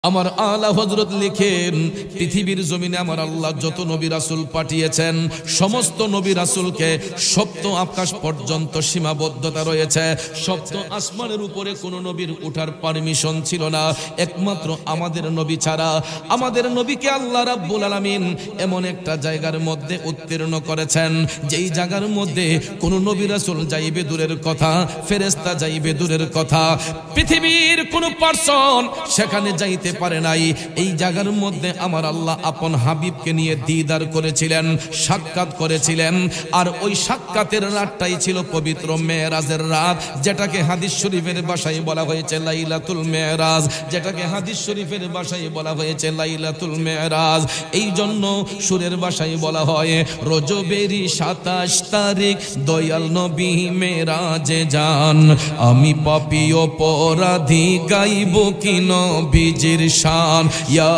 আমার আলা হযরত লিখেন, পৃথিবীর জমিনে আমার আল্লাহ যত নবী রাসূল পাঠিয়েছেন সমস্ত নবী রাসূলকে সপ্ত আকাশ পর্যন্ত সীমাবদ্ধতা রয়েছে। সপ্ত আসমানের উপরে কোনো নবীর ওঠার পারমিশন ছিল না, একমাত্র আমাদের নবী ছাড়া। আমাদের নবীকে আল্লাহ রাব্বুল আলামিন এমন একটা জায়গার মধ্যে উত্তীর্ণ করেছেন, যেই জায়গার মধ্যে কোনো নবী রাসূল যাইবে দূরের কথা, ফেরেশতা যাইবে দূরের কথা, পৃথিবীর কোনো পারসন সেখানে যাইতে পারে নাই। এই জায়গার মধ্যে আমার আল্লাহ আপন হাবিবকে নিয়ে দিদার করেছিলেন, সাক্ষাৎ করেছিলেন। আর ওই সাক্ষাতের রাতটাই ছিল পবিত্র মেরাজের রাত, যেটাকে হাদিস শরীফের ভাষায় বলা হয়েছে লাইলাতুল মেরাজ, যেটাকে হাদিস শরীফের ভাষায় বলা হয়েছে লাইলাতুল মেরাজ। এই জন্য সুরের ভাষায় বলা হয় রজবেরই 27 তারিখ দয়াল নবী মেরাজে যান। আমি পাপী অপরাধী গাইব কি নবীজির শান, ইয়া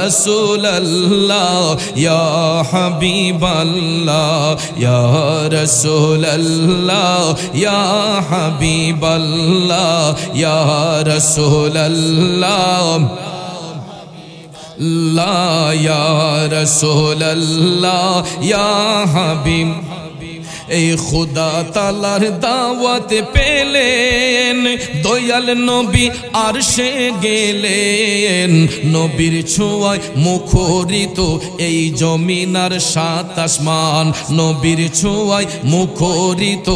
রাসূলুল্লাহ ইয়া হাবিবাল্লাহ, ইয়া রাসূলুল্লাহ ইয়া হাবিবাল্লাহ, ইয়া রাসূলুল্লাহ লা ইয়া রাসূলুল্লাহ ইয়া হাবিব। এই খুদা তাআলার দাওয়াত পেলেন, দয়াল নবী আরশে গেলেন। নবীর ছোঁয়ায় মুখরিত এই জমিন আর 7 আসমান, নবীর ছোঁয়ায় মুখরিত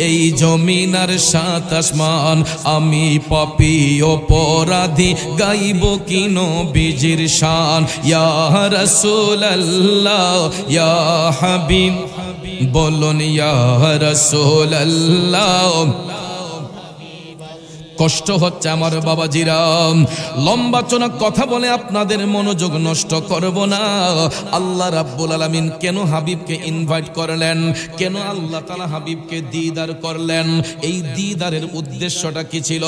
এই জমিন আর 7 আসমান। আমি পাপী অপরাধী গাইব কি নবীজির শান, ইয়া রাসূলুল্লাহ ইয়া হাবিব। বলুন ইয়া রাসূলুল্লাহ। কষ্ট হচ্ছে আমার বাবাজিরা, লম্বা চোনা কথা বলে আপনাদের মনোযোগ নষ্ট করব না। আল্লাহ রাব্বুল আলামিন কেন হাবিবকে ইনভাইট করলেন, কেন আল্লাহ তাআলা হাবিবকে দিদার করলেন, এই দিদারের উদ্দেশ্যটা কি ছিল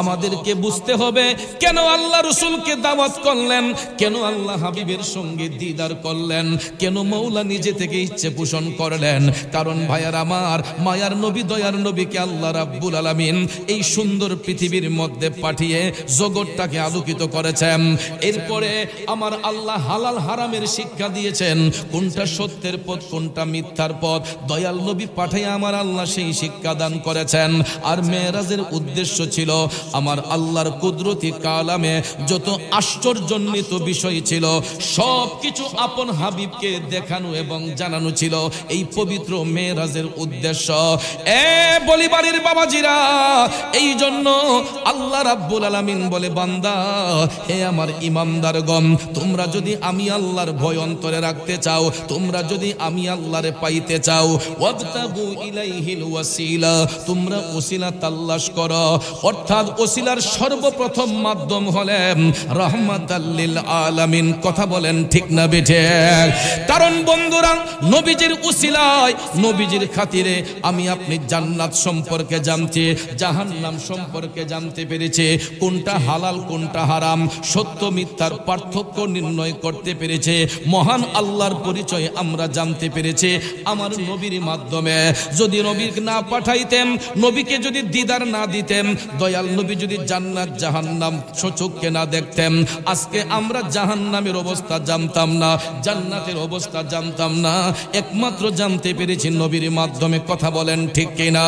আমাদেরকে বুঝতে হবে। কেন আল্লাহ রাসূলকে দাওয়াত করলেন, কেন আল্লাহ হাবিবের সঙ্গে দিদার করলেন, কেন মওলা নিজে থেকে ইচ্ছে পোষণ করলেন। কারণ ভাইয়ার আমার, মায়ার নবী দয়ার নবীকে আল্লাহ রাব্বুল আলামিন এই সুন্দর পৃথিবীর মধ্যে পাঠিয়ে জগৎটাকে আলোকিত করেছেন। এরপরে আমার আল্লাহ হালাল হারামের শিক্ষা দিয়েছেন, কোনটা সত্যের পথ কোনটা মিথ্যার পথ। দয়াল নবী পাঠিয়ে আমার আল্লাহ সেই শিক্ষা দান করেছেন। আর মেরাজের উদ্দেশ্য ছিল আমার আল্লাহর কুদরতি কালামে যত আশ্চর্যজনিত বিষয় ছিল সব কিছু আপন হাবিবকে দেখানো এবং জানানো ছিল এই পবিত্র মেরাজের উদ্দেশ্য। বলি বাড়ির বাবাজিরা, এই জন্য আল্লাহ রাব্বুল আলামিন বলে, বান্দা হে আমার ইমানদারগণ, তোমরা যদি আমি আল্লাহর ভয় অন্তরে রাখতে চাও, তোমরা যদি আমি আল্লাহরে পাইতে চাও, ওয়াবতাগু ইলাইহিল ওয়াসিলা, তোমরা ওসিলা তালাশ করো। অর্থাৎ ওসিলার সর্বপ্রথম মাধ্যম হলেন রাহমাতাল লিল আলামিন। কথা বলেন ঠিক না বেঠে? কারণ বন্ধুরা, নবীজির ওসিলায় নবীজির খাতিরে আমি আপনি জান্নাত সম্পর্কে জানতে, জাহান্নাম সম্পর্কে জানতে পেরেছে, কোনটা হালাল কোনটা হারাম, সত্য মিথ্যার পার্থক্য নির্ণয় করতে পেরেছে। মহান আল্লাহর পরিচয় আমরা জানতে পেরেছি আমার নবীর মাধ্যমে। যদি নবীকে না পাঠাইতেন, নবীকে যদি দিদার না দিতেন, দয়াল নবী যদি জান্নাত জাহান্নাম চোখে না দেখতেন, আজকে আমরা জাহান্নামের অবস্থা জানতাম না, জান্নাতের অবস্থা জানতাম না। একমাত্র জানতে পেরেছি নবীর মাধ্যমে। কথা বলেন ঠিক কিনা?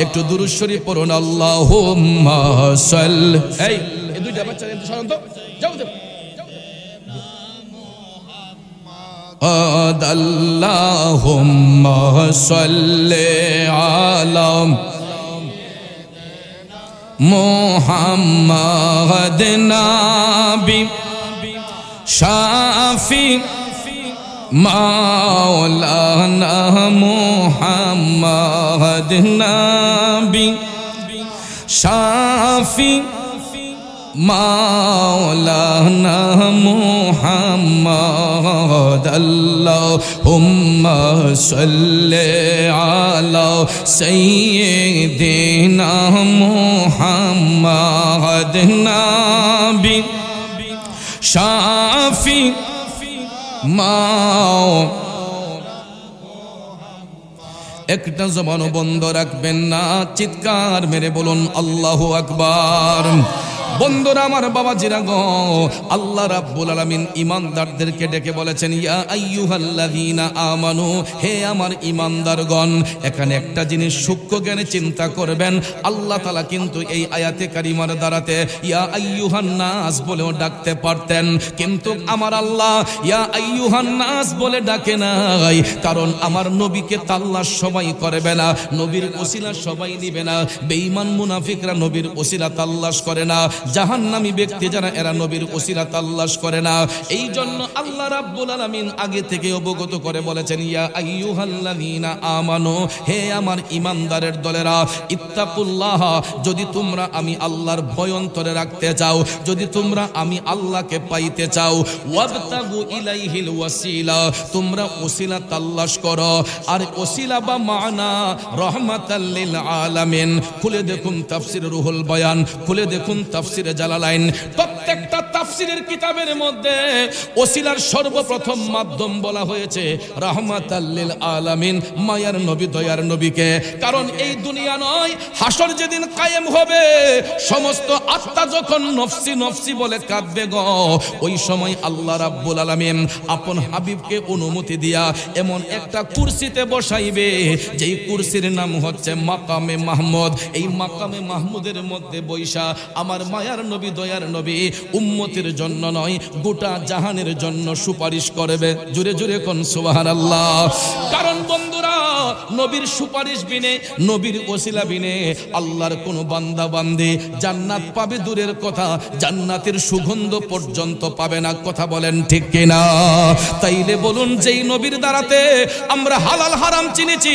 একটু দুরূদ শরীফ পড়ুন। আল্লাহুম্মা সাল্লি। এই দুইটা বাচ্চা একটু সরান তো, যাও যাও। আল্লাহুম্মা সাল্লি আলা মুহাম্মাদ নাবি শাফি মাওলানা মুহাম্মাদ নাবি শাফি মাওলানা মুহাম্মাদ। আল্লাহুম্মা সাল্লি আলা সাইয়্যিদিনা মুহাম্মাদ নাবি শাফি মাও। একটা জবানও বন্ধ রাখবেন না, চিৎকার মেরে বলুন আল্লাহু আকবার। বন্ধুরা আমার বাবাজিরা গো, আল্লাহ রাব্বুল আলামিন ঈমানদারদেরকে ডেকে বলেছেন ইয়া আইয়ুহাল্লাযীনা আমানু, হে আমার ঈমানদারগণ। এখানে একটা জিনিস সূক্ষ্ম জ্ঞানে চিন্তা করবেন, আল্লাহ তাআলা কিন্তু এই আয়াতে কারিমার দ্বারাতে ইয়া আইয়ুহান নাস বলেও ডাকতে পারতেন, কিন্তু আমার আল্লাহ ইয়া আইয়ুহান নাস বলে ডাকে নাই, কারণ আমার নবীকে তাল্লাশ সবাই করবে না, নবীর ওসিলা সবাই নিবে না। বেঈমান মুনাফিকরা নবীর ওসিলা তাল্লাশ করে না, জাহান্নামী ব্যক্তি যারা এরা নবীর ওসিলা তাল্লাশ করে না। এই জন্য আল্লাহ রাব্বুল আলামিন আগে থেকে অবগত করে বলেছেন ইয়া আইয়ুহাল্লাযীনা আমানু, হে আমার ঈমানদারের দলেরা, ইত্তাকুল্লাহ, যদি তোমরা আমি আল্লাহর ভয় অন্তরে রাখতে চাও, যদি তোমরা আমি আল্লাহকে পাইতে চাও, ওয়াবতাগু ইলাইহিল ওয়াসিলা, তোমরা ওসিলা তাল্লাশ করো। আর ওসিলা বা মানা রহমাতাল লিল আলামিন। খুলে দেখুন তাফসির রুহুল বয়ান, খুলে দেখুন তাফসিরে জালালাইন, প্রত্যেকটা তাফসিরের কিতাবের মধ্যে ওসিলার সর্বপ্রথম মাধ্যম বলা হয়েছে রহমাতাল লিল আলামিন, মায়ার নবী, দয়ার নবীকে। কারণ এই দুনিয়া নয়, হাসর যেদিন কায়েম হবে, সমস্ত আত্মা যখন নফসি নফসি বলে কাঁদবে গো, ওই সময় আল্লাহ রাব্বুল আলামিন আপন হাবিবকে অনুমতি দিয়া এমন একটা কুরসিতে বসাইবে, যেই কুরসির নাম হচ্ছে মাকামে মাহমুদ। এই মাকামে মাহমুদের মধ্যে বৈশা আমার মায়ার নবী, দয়ার নবী উম্মতের জন্য নয়, গোটা জাহানের জন্য সুপারিশ করবে। জুড়ে জুড়ে কোন সুবহানাল্লাহ। কারণ বন্ধুরা, নবীর সুপারিশ বিনে, নবীর ওসিলা বিনে আল্লাহর কোন বান্দা বান্দি জান্নাত পাবে দূরের কথা, জান্নাতের সুগন্ধ পর্যন্ত পাবে না। কথা বলেন ঠিক কিনা? তাইলে বলুন, যেই নবীর দ্বারাতে আমরা হালাল হারাম চিনেছি,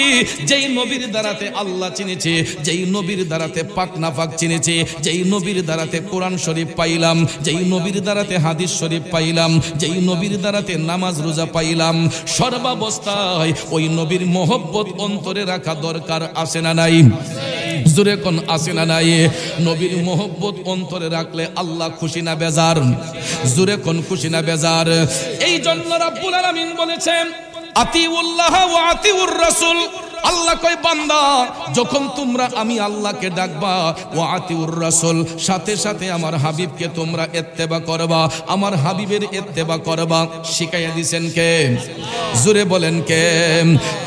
যেই নবীর দ্বারাতে আল্লাহ চিনেছি, যেই নবীর দ্বারাতে পাক নাফাক চিনেছি, যেই নবীর দ্বারাতে কোরআন শরীফ পাইলাম, যেই নবীর দ্বারাতে হাদিস শরীফ পাইলাম, যেই নবীর দ্বারাতে নামাজ রোজা পাইলাম, সর্বাবস্থায় ওই নবীর মহব্বত অন্তরে রাখা দরকার আছে না নাই? জোরে কোন আছে না নাই? নবীর মহব্বত অন্তরে রাখলে আল্লাহ খুশি না বেজার? জোরে কোন খুশি না বেজার? এই জন্য রাব্বুল আলামিন বলেছেন আতিউল্লাহ ওয়া আতিউর রাসূল। আল্লাহ কয় বান্দা, যখন তোমরা আমি আল্লাহকে ডাকবা, ওয়া আতিউর রাসূল, সাথে সাথে আমার হাবিবকে তোমরা ইত্তেবা করবা, আমার হাবিবের ইত্তেবা করবা। শিখাইয়া দিয়েছেন কে? জোরে বলেন কে?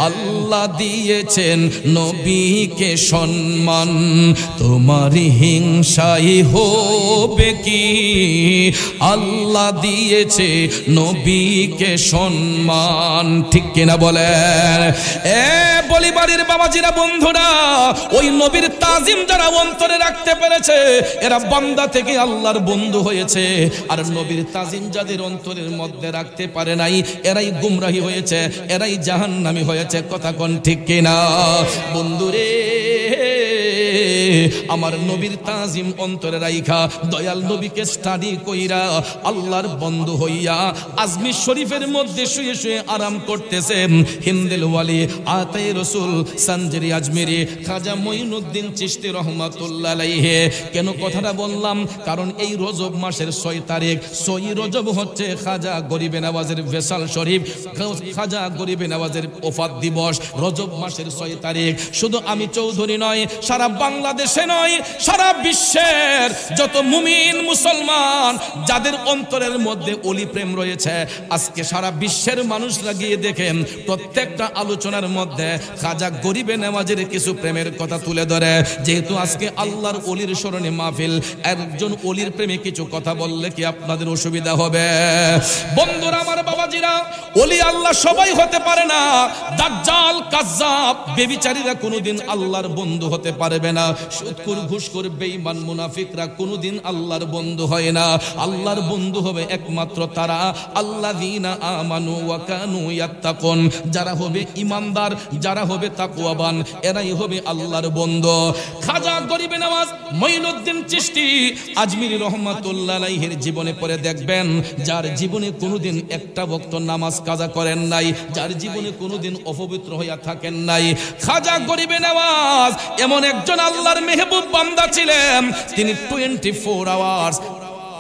আল্লাহ দিয়েছেন নবীকে সম্মান, তোমারই হিংসাই হবে কি? আল্লাহ দিয়েছে নবীকে সম্মান, ঠিক কিনা বলেন? বাড়ির বাবাজিরা, বন্ধুরা, ওই নবীর তাজিম যারা অন্তরে রাখতে পেরেছে, এরা বান্দা থেকে আল্লাহর বন্ধু হয়েছে। আর নবীর তাজিম যাদের অন্তরের মধ্যে রাখতে পারে নাই, এরাই গুমরাহি হয়েছে, এরাই জাহান্নামী হয়েছে। কথা কোন ঠিক কিনা? বন্ধুরে, আমার নবীর তাজিম অন্তরে রাইখা, দয়াল নবীকে স্টাডি কইরা, আল্লাহর বন্ধু হইয়া আজমির শরীফের মধ্যে শুয়ে শুয়ে আরাম করতেছে হিন্দেল ওয়ালি আতাই রসুল সানজেরি আজমেরি খাজা মঈনুদ্দিন চিশতি রহমাতুল্লাহ আলাইহি। কেন কথাটা বললাম? কারণ এই রজব মাসের 6 তারিখ, 6 রজব হচ্ছে খাজা গরিবে নওয়াজের ভেসাল শরীফ, খাজা গরিবে নওয়াজের ওফাত দিবস। রজব মাসের 6 তারিখ। শুধু আমি চৌধুরী নয়, সারা বাংলাদেশে নয়, সারা বিশ্বের যত মুমিন মুসলমান যাদের অন্তরের মধ্যে ওলি প্রেম রয়েছে, আজকে সারা বিশ্বের মানুষরা গিয়ে দেখেন, প্রত্যেকটা আলোচনার মধ্যে খাজা গরিবে নওয়াজের কিছু প্রেমের কথা তুলে ধরে। যেহেতু আজকে আল্লাহর ওলির স্মরণে মাহফিল, একজন ওলির প্রেমে কিছু কথা বললে কি আপনাদের অসুবিধা হবে? বন্ধুরা আমার, বাবাজিরা, ওলি আল্লাহ সবাই হতে পারে না। দাজ্জাল, কাজ্জাব, বেবিচারীরা কোনোদিন আল্লাহর বন্ধু হতে পারবে না। সুদখোর, ঘুষখোর, বেঈমান, মুনাফিকরা কোনোদিন আল্লাহর বন্ধু হয় না। আল্লাহর বন্ধু হবে একমাত্র তারা আল্লাযীনা আমানু ওয়া কানু ইয়াত্তাকুন, যারা হবে ঈমানদার, যারা হবে তাকওয়াবান, এরাই হবে আল্লাহর বন্ধু। খাজা গরিবে নওয়াজ মঈনুদ্দিন চিশতি আজমিরি রহমাতুল্লাহ আলাইহির জীবনে পড়ে দেখবেন, যার জীবনে কোনোদিন একটা ওয়াক্ত নামাজ কাজা করেন নাই, যার জীবনে কোনোদিন অপবিত্র হইয়া থাকেন নাই। খাজা গরিবে নওয়াজ এমন একজন আল্লাহর মেহবুব বান্দা ছিলেন, তিনি 24 আওয়ার্স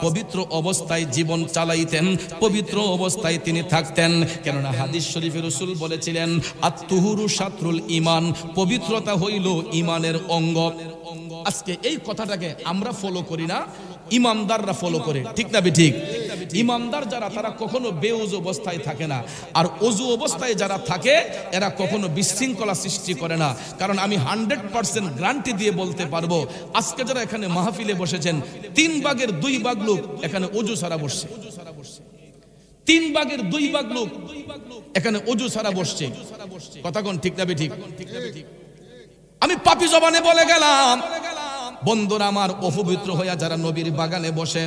পবিত্র অবস্থায় জীবন চালাইতেন, পবিত্র অবস্থায় তিনি থাকতেন। কেননা হাদিস শরীফে রাসূল বলেছিলেন, আত-তুহুরু শাতরুল ঈমান, পবিত্রতা হইল ঈমানের অঙ্গ। আজকে এই কথাটাকে আমরা ফলো করি না, ইমানদাররা ফলো করে, ঠিক না ঠিক? ইমানদার যারা তারা কখনো বেউজু অবস্থায় থাকে না, আর অজু অবস্থায় যারা থাকে এরা কখনো বিশৃঙ্খলা সৃষ্টি করে না। কারণ আমি 100% গ্যারান্টি দিয়ে বলতে পারবো, আজকে যারা এখানে মাহফিলে বসেছেন 3 ভাগের 2 ভাগ লোক এখানে অজু ছাড়া বসছে। 3 ভাগের 2 ভাগ লোক এখানে অজু ছাড়া বসছে। কথা কোন ঠিক না ঠিক? আমি পাপী জবানে বলে গেলাম, বন্ধুরা আমার, অপবিত্র হইয়া যারা নবীর বাগানে বসে,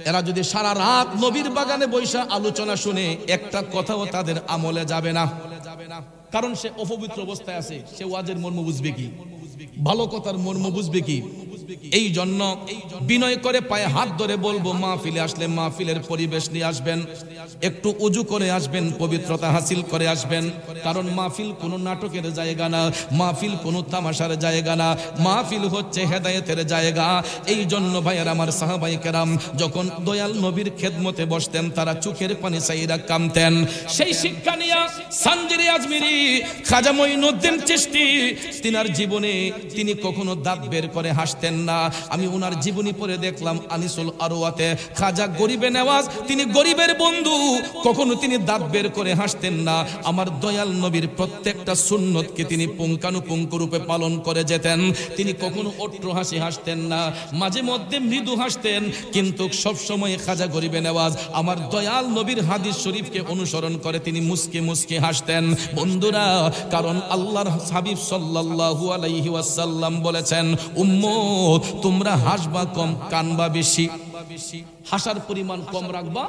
এরা যদি সারা রাত নবীর বাগানে বৈশা আলোচনা শুনে একটা কথাও তাদের আমলে যাবে না। কারণ সে অপবিত্র অবস্থায় আছে, সে ওয়াজের মর্ম বুঝবে কি, ভালো কথার মর্ম বুঝবে কি? এই জন্য বিনয় করে পায়ে হাত ধরে বলবো, মাহফিলে আসলে মাহফিলের পরিবেশ নিয়ে আসবেন, একটু উজু করে আসবেন, পবিত্রতা হাসিল করে আসবেন। কারণ মাহফিল কোনো নাটকের জায়গা না, মাহফিল কোনো তামাশার জায়গা না, মাহফিল হচ্ছে হেদায়েতের জায়গা। এই জন্য ভাইয়ের আমার, সাহাবায়ে কেরাম যখন দয়াল নবীর খেদমতে বসতেন তারা চোখের পানি চাইরা কামতেন। সেই শিক্ষা নিয়ে সানজিরি আজমিরি খাজা মঈনুদ্দিন চিশতি তিনার জীবনে তিনি কখনো দাঁত বের করে হাসতেন না। আমি ওনার জীবনী পড়ে দেখলাম আনিসুল আরওয়াতে, খাজা গরিবে নেওয়াজ, তিনি গরিবের বন্ধু, কখনো তিনি দাঁত বের করে হাসতেন না। আমার দয়াল নবীর প্রত্যেকটা সুন্নতকে তিনি পুঙ্খানুপুঙ্খ রূপে পালন করে যেতেন। তিনি কখনো অট্র হাসি হাসতেন না, মাঝে মধ্যে মৃদু হাসতেন, কিন্তু সব সময় খাজা গরিবে নেওয়াজ আমার দয়াল নবীর হাদিস শরীফকে অনুসরণ করে তিনি মুস্কি মুস্কি হাসতেন। বন্ধুরা, কারণ আল্লাহর হাবিব সাল্লাল্লাহু আলাইহি ওয়াসাল্লাম বলেছেন, উম্মত তোমরা হাসবা কম, কানবা বেশি। হাসার পরিমাণ কম রাখবা,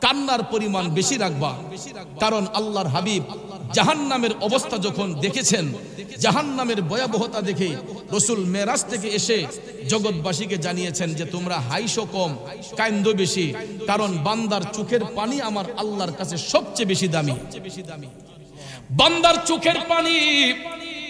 কান্নার পরিমাণ বেশি রাখবা। কারণ আল্লাহর হাবিব জাহান্নামের অবস্থা যখন দেখেছেন, জাহান্নামের ভয়াবহতা দেখে রাসূল মেরাজ থেকে এসে জগৎবাসীকে জানিয়েছেন যে তোমরা হাইসো কম, কান্দো বেশি। কারণ বান্দার চোখের পানি আমার আল্লাহর কাছে সবচেয়ে বেশি দামি। বান্দার চোখের পানি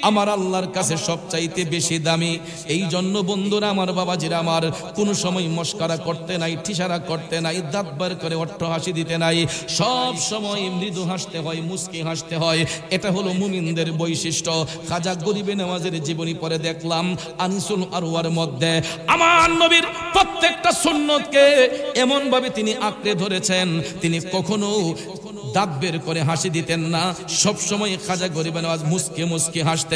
আমার আল্লাহর কাছে সবচাইতে বেশি দামি। এই জন্য বন্ধুরা আমার, বাবাজিরা আমার, কোনো সময় মস্কারা করতে নাই, ঠিসারা করতে নাই, দাঁত বার করে অট্ট হাসি দিতে নাই, সব সময় মৃদু হাসতে হয়, মুস্কি হাসতে হয়। এটা হলো মুমিনদের বৈশিষ্ট্য। খাজা গরিবে নেওয়াজের জীবনী পড়ে দেখলাম আনিসুল আরওয়ার মধ্যে আমার নবীর প্রত্যেকটা সুন্নতকে এমন ভাবে তিনি আঁকড়ে ধরেছেন, তিনি কখনো দাঁত বের করে হাসি দিতেন না। সব সময় খাজা গরিবে নেওয়াজ মুস্কে মুস্কে হাসতেন।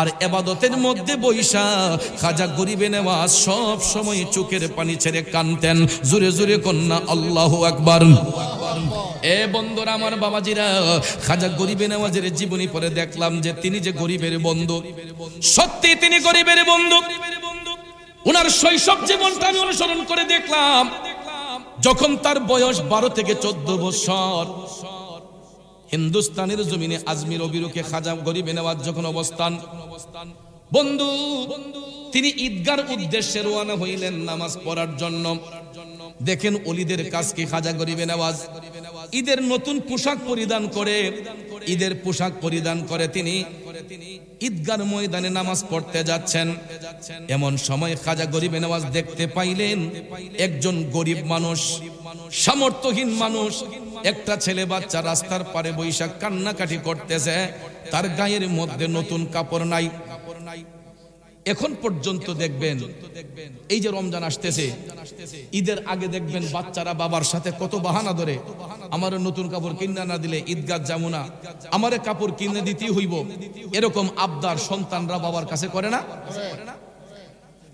আর ইবাদতের মধ্যে বৈশা খাজা গরিবে নেওয়াজ সব সময় চোখের পানি ছেড়ে কাঁদতেন। জোরে জোরে কন্যা আল্লাহু আকবার। এ বন্ধুরা আমার, বাবাজিরা, খাজা গরিবে নেওয়াজের জীবনী পড়ে দেখলাম যে তিনি যে গরিবের বন্ধু, সত্যি তিনি গরিবের বন্ধু। ওনার শৈশব জীবনটা আমি অনুসরণ করে দেখলাম। যখন তার বয়স 12 থেকে 14 বছর, হিন্দুস্তানের জমিনে আজমির অবিরুখে খাজা গরিবে নেওয়াজ যখন অবস্থান, বন্ধু তিনি ঈদগার উদ্দেশ্যে রওনা হইলেন নামাজ পড়ার জন্য। দেখেন অলিদের কাজ কি, খাজা গরিবে নেওয়াজ ঈদের নতুন পোশাক পরিধান করে, ঈদের পোশাক পরিধান করে তিনি ঈদগার ময়দানে নামাজ পড়তে যাচ্ছেন। এমন সময় খাজা গরিবে নেওয়াজ দেখতে পাইলেন একজন গরিব মানুষ, সামর্থ্যহীন মানুষ, একটা ছেলে বাচ্চা রাস্তার পারে বৈশা কান্নাকাটি করতেছে। তার গায়ের মধ্যে নতুন কাপড় নাই। এখন পর্যন্ত দেখবেন, এই যে রমজান আসতেছে, ঈদের আগে দেখবেন বাচ্চারা বাবার সাথে কত বাহানা ধরে, আমার নতুন কাপড় কিনে না দিলে ঈদগাহ যাবো না, আমারে কাপড় কিনে দিতেই হইব, এরকম আবদার সন্তানরা বাবার কাছে করে না?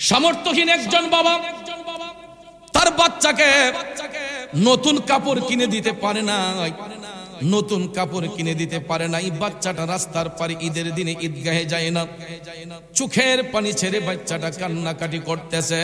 সামর্থ্যহীন একজন বাবা তার বাচ্চাকে নতুন কাপড় কিনে দিতে পারে না, নতুন কাপড় কিনে দিতে পারে না। এই বাচ্চাটা রাস্তার পারে ঈদের দিনে ঈদগাহে যায় না, চোখের পানি ছেড়ে বাচ্চাটা কান্নাকাটি করতেছে।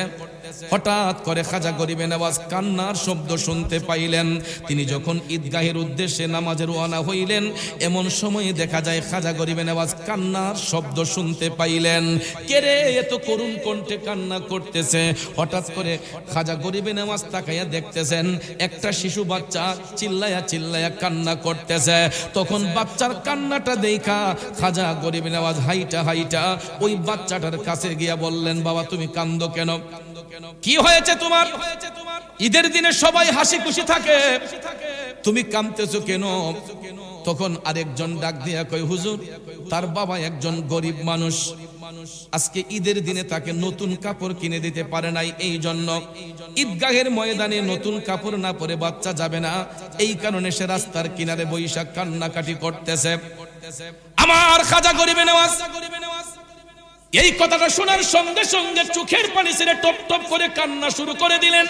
হঠাৎ করে খাজা গরিবে নেওয়াজ কান্নার শব্দ শুনতে পাইলেন। তিনি যখন ঈদগাহের উদ্দেশ্যে নামাজে রওনা হইলেন, এমন সময়ে দেখা যায় খাজা গরিবে নেওয়াজ কান্নার শব্দ শুনতে পাইলেন। কে রে এত করুণ কণ্ঠে কান্না করতেছে? হঠাৎ করে খাজা গরিবে নেওয়াজ তাকাইয়া দেখতেছেন একটা শিশু বাচ্চা চিল্লায়া চিল্লায়া কান্না করতেছে। তখন বাচ্চার কান্নাটা দেখা খাজা গরিবে নেওয়াজ হাইটা হাইটা ওই বাচ্চাটার কাছে গিয়া বললেন, বাবা তুমি কান্দো কেন? কি হয়েছে তোমার? ঈদের দিনে সবাই হাসি খুশি থাকে, তুমি কাঁদতেছো কেন? তখন আরেকজন ডাক দিয়া কয়, হুজুর তার বাবা একজন গরিব মানুষ, আজকে ঈদের দিনে তাকে নতুন কাপড় কিনে দিতে পারে নাই, এই জন্য ঈদগাহের ময়দানে নতুন কাপড় না পরে বাচ্চা যাবে না, এই কারণে সে রাস্তার কিনারে বৈশাখ কান্নাকাটি করতেছে। আমার খাজা গরিবে নওয়াজ এই কথাটা শোনার সঙ্গে সঙ্গে চোখের পানি ছেড়ে টপ টপ করে কান্না শুরু করে দিলেন।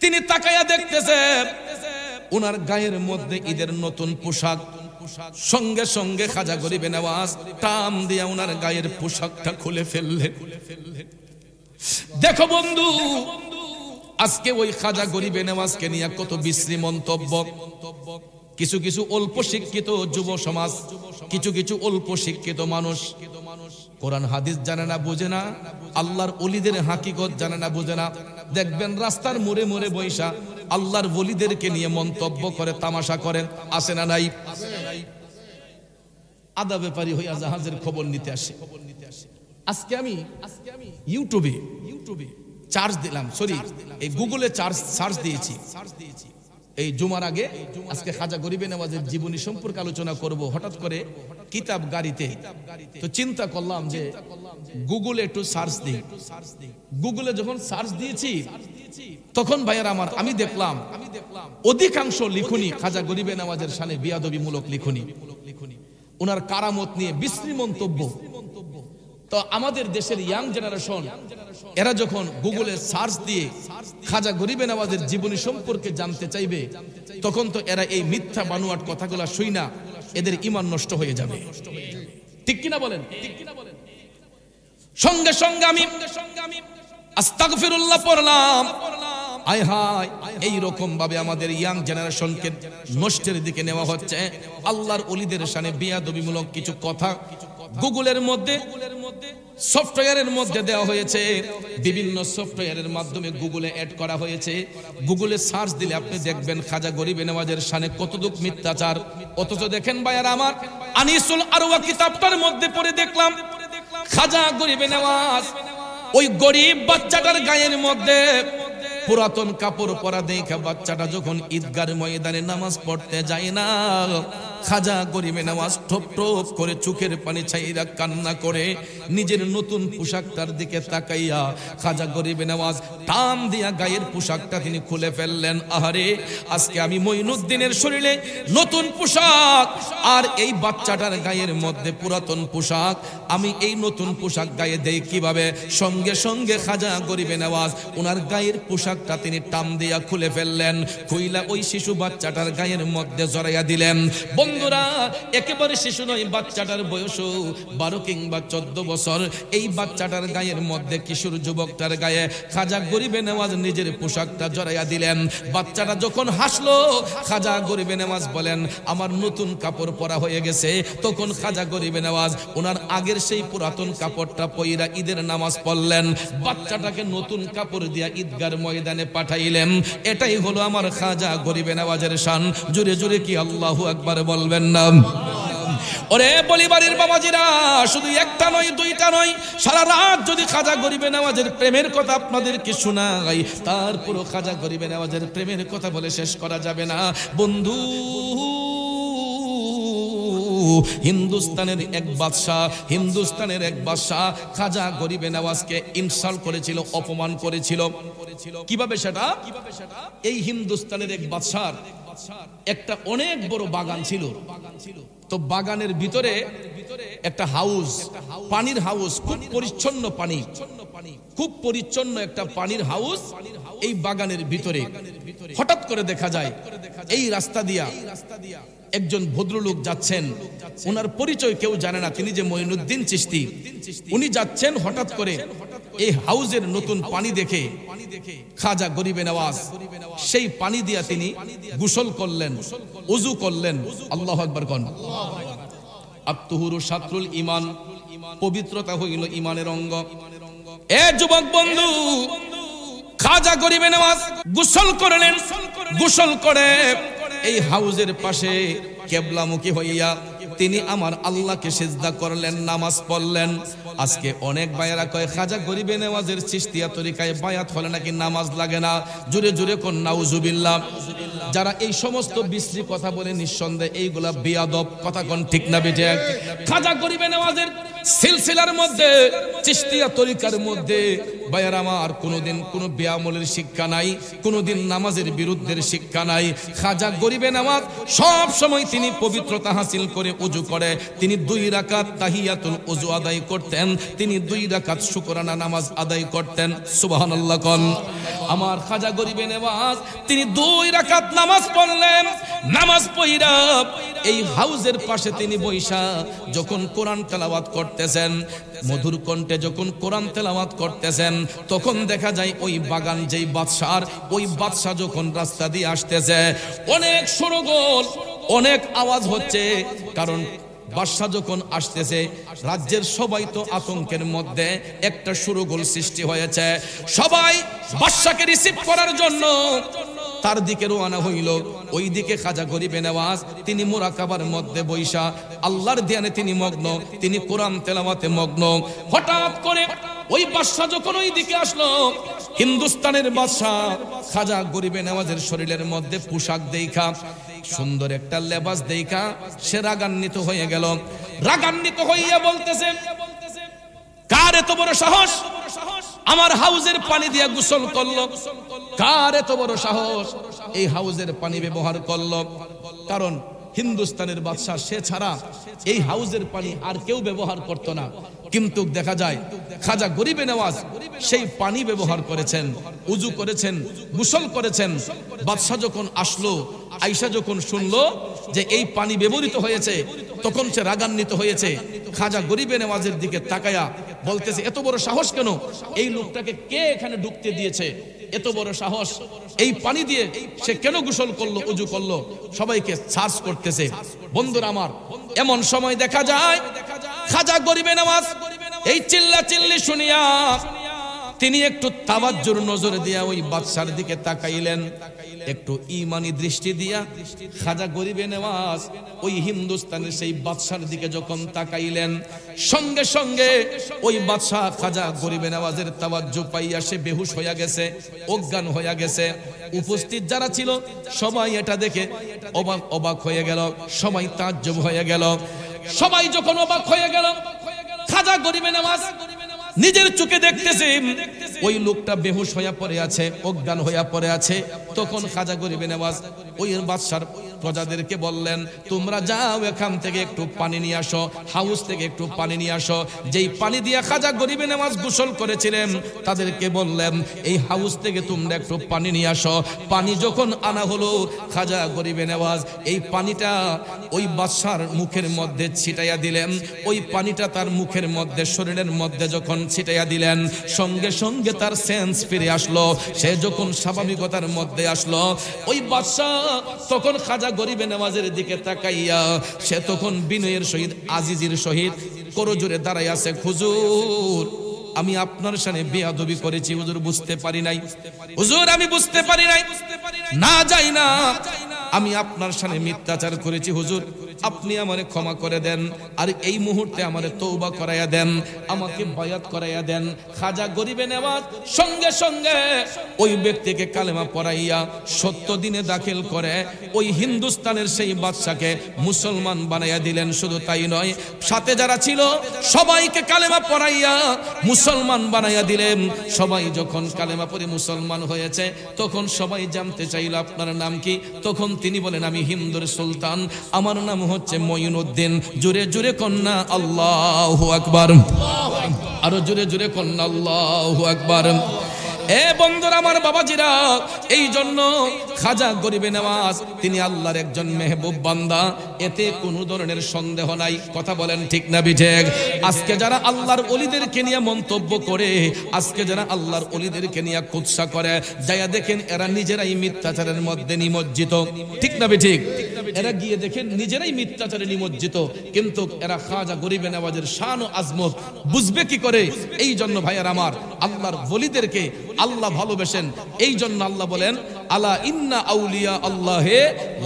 তিনি তাকায়া দেখতেছে ওনার গায়ের মধ্যে ঈদের নতুন পোশাক, সঙ্গে সঙ্গে খাজা গরিবে নওয়াজ টান দিয়া ওনার গায়ের পোশাকটা খুলে ফেললেন। দেখো বন্ধু, আজকে ওই খাজা গরিবে নওয়াজকে নিয়ে কত বিশ্রী মন্তব্য। কিছু কিছু অল্প শিক্ষিত যুব সমাজ, কিছু কিছু অল্প শিক্ষিত মানুষ কোরআন হাদিস জানে না, বুঝে না, আল্লাহর ওলিদের হাকিকত জানে না, বুঝে না, দেখবেন রাস্তার মোড়ে মোড়ে বৈশা আল্লাহর ওলিদেরকে নিয়ে মন্তব্য করে, তামাশা করেন, আসে না নাই? আদা ব্যাপারী হইয়া জাহাজের খবর নিতে আসে। আজকে আমি ইউটিউবে চার্জ দিলাম, সরি এই গুগলে সার্চ দিয়েছি এই জুমার আগে। আজকে খাজা গরিবে নওয়াজের জীবনী সম্পর্কে আলোচনা করব। হঠাৎ করে কিতাব গাড়িতে, তো চিন্তা করলাম যে গুগলে একটু সার্চ দিই। গুগলে যখন সার্চ দিয়েছি তখন ভাইয়ার আমার আমি দেখলাম অধিকাংশ লিখনি খাজা গরিবে নওয়াজের শানে বিয়াদবিমূলক লিখনি, ওনার কারামত নিয়ে বিশ্রী মন্তব্য। তো আমাদের দেশের ইয়াং জেনারেশন এরা যখন গুগলে সার্চ দিয়ে খাজা গরিবে নওয়াজের জীবনী সম্পর্কে জানতে চাইবে, তখন তো এরা এই মিথ্যা বানোয়াট কথাগুলা শুই না, এদের ঈমান নষ্ট হয়ে যাবে। ঠিক কিনা বলেন? সঙ্গে সঙ্গে আমি আস্তাগফিরুল্লাহ পড়লাম। আয় হায়, এই রকম ভাবে আমাদের ইয়াং জেনারেশনকে নষ্টের দিকে নেওয়া হচ্ছে। আল্লাহর ওলিদের শানে বিয়াদবিমূলক কিছু কথা গুগলের মধ্যে সফটওয়্যারের মধ্যে দেওয়া হয়েছে, বিভিন্ন সফটওয়্যারের মাধ্যমে গুগলে অ্যাড করা হয়েছে। গুগলে সার্চ দিলে আপনি দেখবেন খাজা গরিবে নওয়াজের শানে কতটুক মিথ্যাচার। অথচ দেখেন ভাইয়ার আমার, আনিসুল আরওয়া কিতাবটার মধ্যে পড়ে দেখলাম খাজা গরিবে নওয়াজ ওই গরিব বাচ্চাটার গায়ের মধ্যে পুরাতন কাপড় পরা দেখে বাচ্চাটা যখন ঈদগার ময়দানে নামাজ পড়তে যায় না, খাজা গরিবে নওয়াজ ঠোপ ঠোপ করে চোখের পানি ছাইরা কান্না করে নিজের নতুন পোশাকটার দিকে তাকাইয়া খাজা গরিবে নওয়াজ টান দিয়া গায়ের পোশাকটা তিনি খুলে ফেললেন। আহারে, আজকে আমি মঈনুদ্দিনের শরীরে নতুন পোশাক আর এই বাচ্চাটার গায়ের মধ্যে পুরাতন পোশাক, আমি এই নতুন পোশাক গায়ে দেই কিভাবে? সঙ্গে সঙ্গে খাজা গরিবে নওয়াজ ওনার গায়ের পোশাকটা তিনি টান দিয়া খুলে ফেললেন, খুইলা ওই শিশু বাচ্চাটার গায়ের মধ্যে জড়াইয়া দিলেন। বন্ধুরা, একেবারে শিশু নয়, বাচ্চাটার বয়স 12 কিংবা 14 বছর। এই বাচ্চাটার গায়ের মধ্যে, কিশোর যুবকটার গায়ে খাজা গরিবে নওয়াজ নিজের পোশাকটা জড়াইয়া দিলেন। বাচ্চাটা যখন হাসলো, খাজা গরিবে নওয়াজ বলেন আমার নতুন কাপড় পরা হয়ে গেছে। তখন খাজা গরিবে নওয়াজ ওনার আগের সেই পুরাতন কাপড়টা পইরা ঈদের নামাজ পড়লেন, বাচ্চাটাকে নতুন কাপড় দিয়া ঈদগার ময়দানে পাঠাইলেন। এটাই হলো আমার খাজা গরিবে নওয়াজের শান। জোরে জোরে কি আল্লাহু আকবার বলবেন না? ওরে বলিবাড়ির বাবাজিরা, শুধু একটা নয়, দুইটা নয়, সারা রাত যদি খাজা গরিবে নওয়াজের প্রেমের কথা আপনাদেরকে শোনাই, তারপরও খাজা গরিবে নওয়াজের প্রেমের কথা বলে শেষ করা যাবে না। বন্ধু, হিন্দুস্তানের এক বাদশা খাজা গরিবে নওয়াজকে ইনসাল্ট করেছিল, অপমান করেছিল। কিভাবে সেটা? এই হিন্দুস্তানের এক বাদশার একটা অনেক বড় বাগান ছিল। তো বাগানের ভিতরে একটা হাউস, পানির হাউস, খুব পরিচ্ছন্ন পানি, খুব পরিচ্ছন্ন একটা পানির হাউস এই বাগানের ভিতরে। হঠাৎ করে দেখা যায় এই রাস্তা দিয়া একজন ভদ্রলোক যাচ্ছেন, ওনার পরিচয় কেউ জানে না, তিনি যে মঈনুদ্দিন চিশতি। উনি যাচ্ছেন, হঠাৎ করে এই হাউজের নতুন পানি দেখে খাজা গরিবে নওয়াজ সেই পানি দিয়া তিনি গোসল করলেন, ওযু করলেন। আল্লাহু আকবার কোন। আত-তুহুরু শাতরুল ঈমান, পবিত্রতা হইল ঈমানের অঙ্গ। এ যুবক বন্ধু, খাজা গরিবে নওয়াজ গোসল করলেন। গোসল করে এই হাউজের পাশে কিবলামুখী হইয়া তিনি আমার আল্লাহকে সিজদা করলেন, নামাজ পড়লেন। আজকে অনেক ভাইয়েরা কয় খাজা গরিবে নওয়াজের চিশতিয়া তরিকায় বায়াত হলে নাকি নামাজ লাগে না। জোরে জোরে কোন নাউজুবিল্লাহ। যারা এই সমস্ত বিশ্রী কথা বলে, নিঃসন্দেহে এইগুলা বেয়াদব কথা, কোন ঠিক না বেঠিক? খাজা গরিবে নওয়াজের সিলসিলার মধ্যে চিশতিয়া তরিকার মধ্যে ভাইয়ার আমার কোনোদিন কোনো বেআমলের শিক্ষা নাই, কোনোদিন নামাজের বিরুদ্ধের শিক্ষা নাই। খাজা গরিবে নওয়াজ সব সময় তিনি পবিত্রতা হাসিল করে ওযু করে তিনি 2 রাকাত তাহিয়াতুল ওযু আদায় করতেন, তিনি 2 রাকাত শুকরানা নামাজ আদায় করতেন। সুবহানাল্লাহ কোন আমার খাজা গরিবে নওয়াজ তিনি 2 রাকাত নামাজ পড়লেন। নামাজ পড়া এই হাউজের পাশে তিনি বৈশা যখন কোরআন তেলাওয়াত করতেছেন, মধুর কণ্ঠে যখন কোরআন তেলাওয়াত করতেছেন, তখন দেখা যায় ওই বাগান যেই বাদশার, ওই বাদশা যখন রাস্তা দিয়ে আসতেছে অনেক শোরগোল, অনেক আওয়াজ হচ্ছে। কারণ বাদশা যখন আসতেছে রাজ্যের সবাই তো আতঙ্কের মধ্যে, একটা শোরগোল সৃষ্টি হয়েছে। সবাই বাদশাকে রিসিভ করার জন্য তার দিকে রওনা হইল। ওই দিকে খাজা গরিবে নওয়াজ তিনি মুরাকাবার মধ্যে বৈশা আল্লাহর ধ্যানে তিনি মগ্ন, তিনি কোরআন তেলাওয়াতে মগ্ন। হঠাৎ করে ওই বাদশা যখন ওই দিকে আসলো, হিন্দুস্তানের বাদশা খাজা গরিবে নওয়াজের শরীরের মধ্যে পোশাক দেখা, সুন্দর একটা লেবাস দেখা সে রাগান্বিত হয়ে গেল। রাগান্বিত হইয়া বলতেছে, কার এত বড় সাহস আমার হাউজের পানি দিয়া গোসল করলো? কার এত বড় সাহস এই হাউজের পানি ব্যবহার করলো? কারণ হিন্দুস্তানের বাদশা সে ছাড়া এই হাউজের পানি আর কেউ ব্যবহার করত না। কিন্তু দেখা যায় খাজা গরিবে নওয়াজ সেই পানি ব্যবহার করেছেন, উজু করেছেন, গোসল করেছেন। বাদশা যখন আসলো, আয়েশা যখন শুনলো যে এই পানি ব্যবহৃত হয়েছে, তখন সে রাগান্বিত হয়েছে। খাজা গরিবে নওয়াজের দিকে তাকায়া বলতেছে, এত বড় সাহস কেন? এই লোকটাকে কে এখানে ঢুকতে দিয়েছে? এত বড় সাহস, এই পানি দিয়ে সে কেন গোসল করলো, উজু করলো? সবাইকে সার্চ করতেছে। বন্ধুরা আমার, এমন সময় দেখা যায় খাজা গরিবে নওয়াজ এই চিল্লা চিল্লি শুনিয়া তিনি একটু তাওয়াজ্জুর নজর দিয়া ওই বাদশার দিকে তাকাইলেন। একটু ঈমানি দৃষ্টি দিয়া খাজা গরিবে নওয়াজ ওই হিন্দুস্তানের সেই বাদশার দিকে যখন তাকাইলেন, সঙ্গে সঙ্গে ওই বাদশা খাজা গরিবে নওয়াজের তাওয়াজ্জু পাইয়া সে বেহুশ হইয়া গেছে, অজ্ঞান হইয়া গেছে। উপস্থিত যারা ছিল সবাই এটা দেখে অবাক হয়ে গেল, সবাই তাজ্জব হয়ে গেল। সবাই যখন অবাক হয়ে গেল, খাজা গরিবে নওয়াজ নিজের চোখে দেখতেছে ওই লোকটা বেহুশ হইয়া পড়ে আছে, অজ্ঞান হইয়া পড়ে আছে। তখন খাজা গরিবে নওয়াজ ওই বাদশার প্রজাদেরকে বললেন, তোমরা যাও এখান থেকে একটু পানি নিয়ে আসো, হাউস থেকে একটু পানি নিয়ে আসো। যেই পানি দিয়ে খাজা গরিবে নওয়াজ গোসল করেছিলেন তাদেরকে বললেন, এই হাউস থেকে তোমরা একটু পানি নিয়ে আসো। পানি যখন আনা হলো, খাজা গরিবে নওয়াজ এই পানিটা ওই বাদশার মুখের মধ্যে ছিটাইয়া দিলেন। ওই পানিটা তার মুখের মধ্যে, শরীরের মধ্যে যখন ছিটাইয়া দিলেন, সঙ্গে সঙ্গে তার সেন্স ফিরে আসলো। সে যখন স্বাভাবিকতার মধ্যে আসলো, ওই বাদশা তখন খাজা গরিবে নওয়াজের দিকে তাকাইয়া সে তখন বিনয়ের সহিত, আজিজির সহিত করজোরে দাঁড়াই আছে, হুজুর আমি আপনার সামনে বেয়াদবি করেছি হুজুর, বুঝতে পারি নাই হুজুর, আমি বুঝতে পারি নাই, না যাই না, আমি আপনার সামনে মিথ্যাচার করেছি হুজুর, আপনি আমারে ক্ষমা করে দেন, আর এই মুহূর্তে আমারে তওবা করাইয়া দেন, আমাকে বায়াত করাইয়া দেন। খাজা গরিবে নওয়াজ সঙ্গে সঙ্গে ওই ব্যক্তিকে কালেমা পড়াইয়া 70 দিনে দাখিল করে ওই হিন্দুস্তানের সেই বাদশাকে মুসলমান বানাইয়া দিলেন। শুধু তাই নয়, সাথে যারা ছিল সবাইকে কালেমা পড়াইয়া মুসলমান বানাইয়া দিলেন। সবাই যখন কালেমা পড়ে মুসলমান হয়েছে, তখন সবাই জানতে চাইল আপনার নাম কি? তখন তিনি বলেন, আমি হিন্দুর সুলতান, আমার নাম হচ্ছে মঈনুদ্দিন। জোরে জোরে কন্যা আল্লাহু আকবার, আরো জোরে জোরে কন্যা আল্লাহু আকবার। এ বন্ধুরা আমার, বাবাজিরা, এই জন্য খাজা গরিবে নওয়াজ তিনি আল্লাহর একজন মেহবুব বান্দা, এতে কোনো ধরনের সন্দেহ নাই। কথা বলেন ঠিক না বিঠেক? আজকে যারা আল্লাহর ওলিদেরকে নিয়ে মন্তব্য করে, আজকে যারা আল্লাহর ওলিদেরকে নিয়ে কুৎসা করে, যাইয়া দেখেন এরা নিজেরাই মিথ্যাচারের মধ্যে নিমজ্জিত। ঠিক না বিঠিক? এরা গিয়ে দেখেন নিজেরাই মিথ্যাচারে নিমজ্জিত, কিন্তু এরা খাজা গরিবে নওয়াজের শান ও আজমত বুঝবে কি করে? এই জন্য ভাইয়ার আমার, আল্লাহর ওলিদেরকে আল্লাহ ভালোবাসেন। এই জন্য আল্লাহ বলেন, আলা ইন্না আউলিয়া আল্লাহে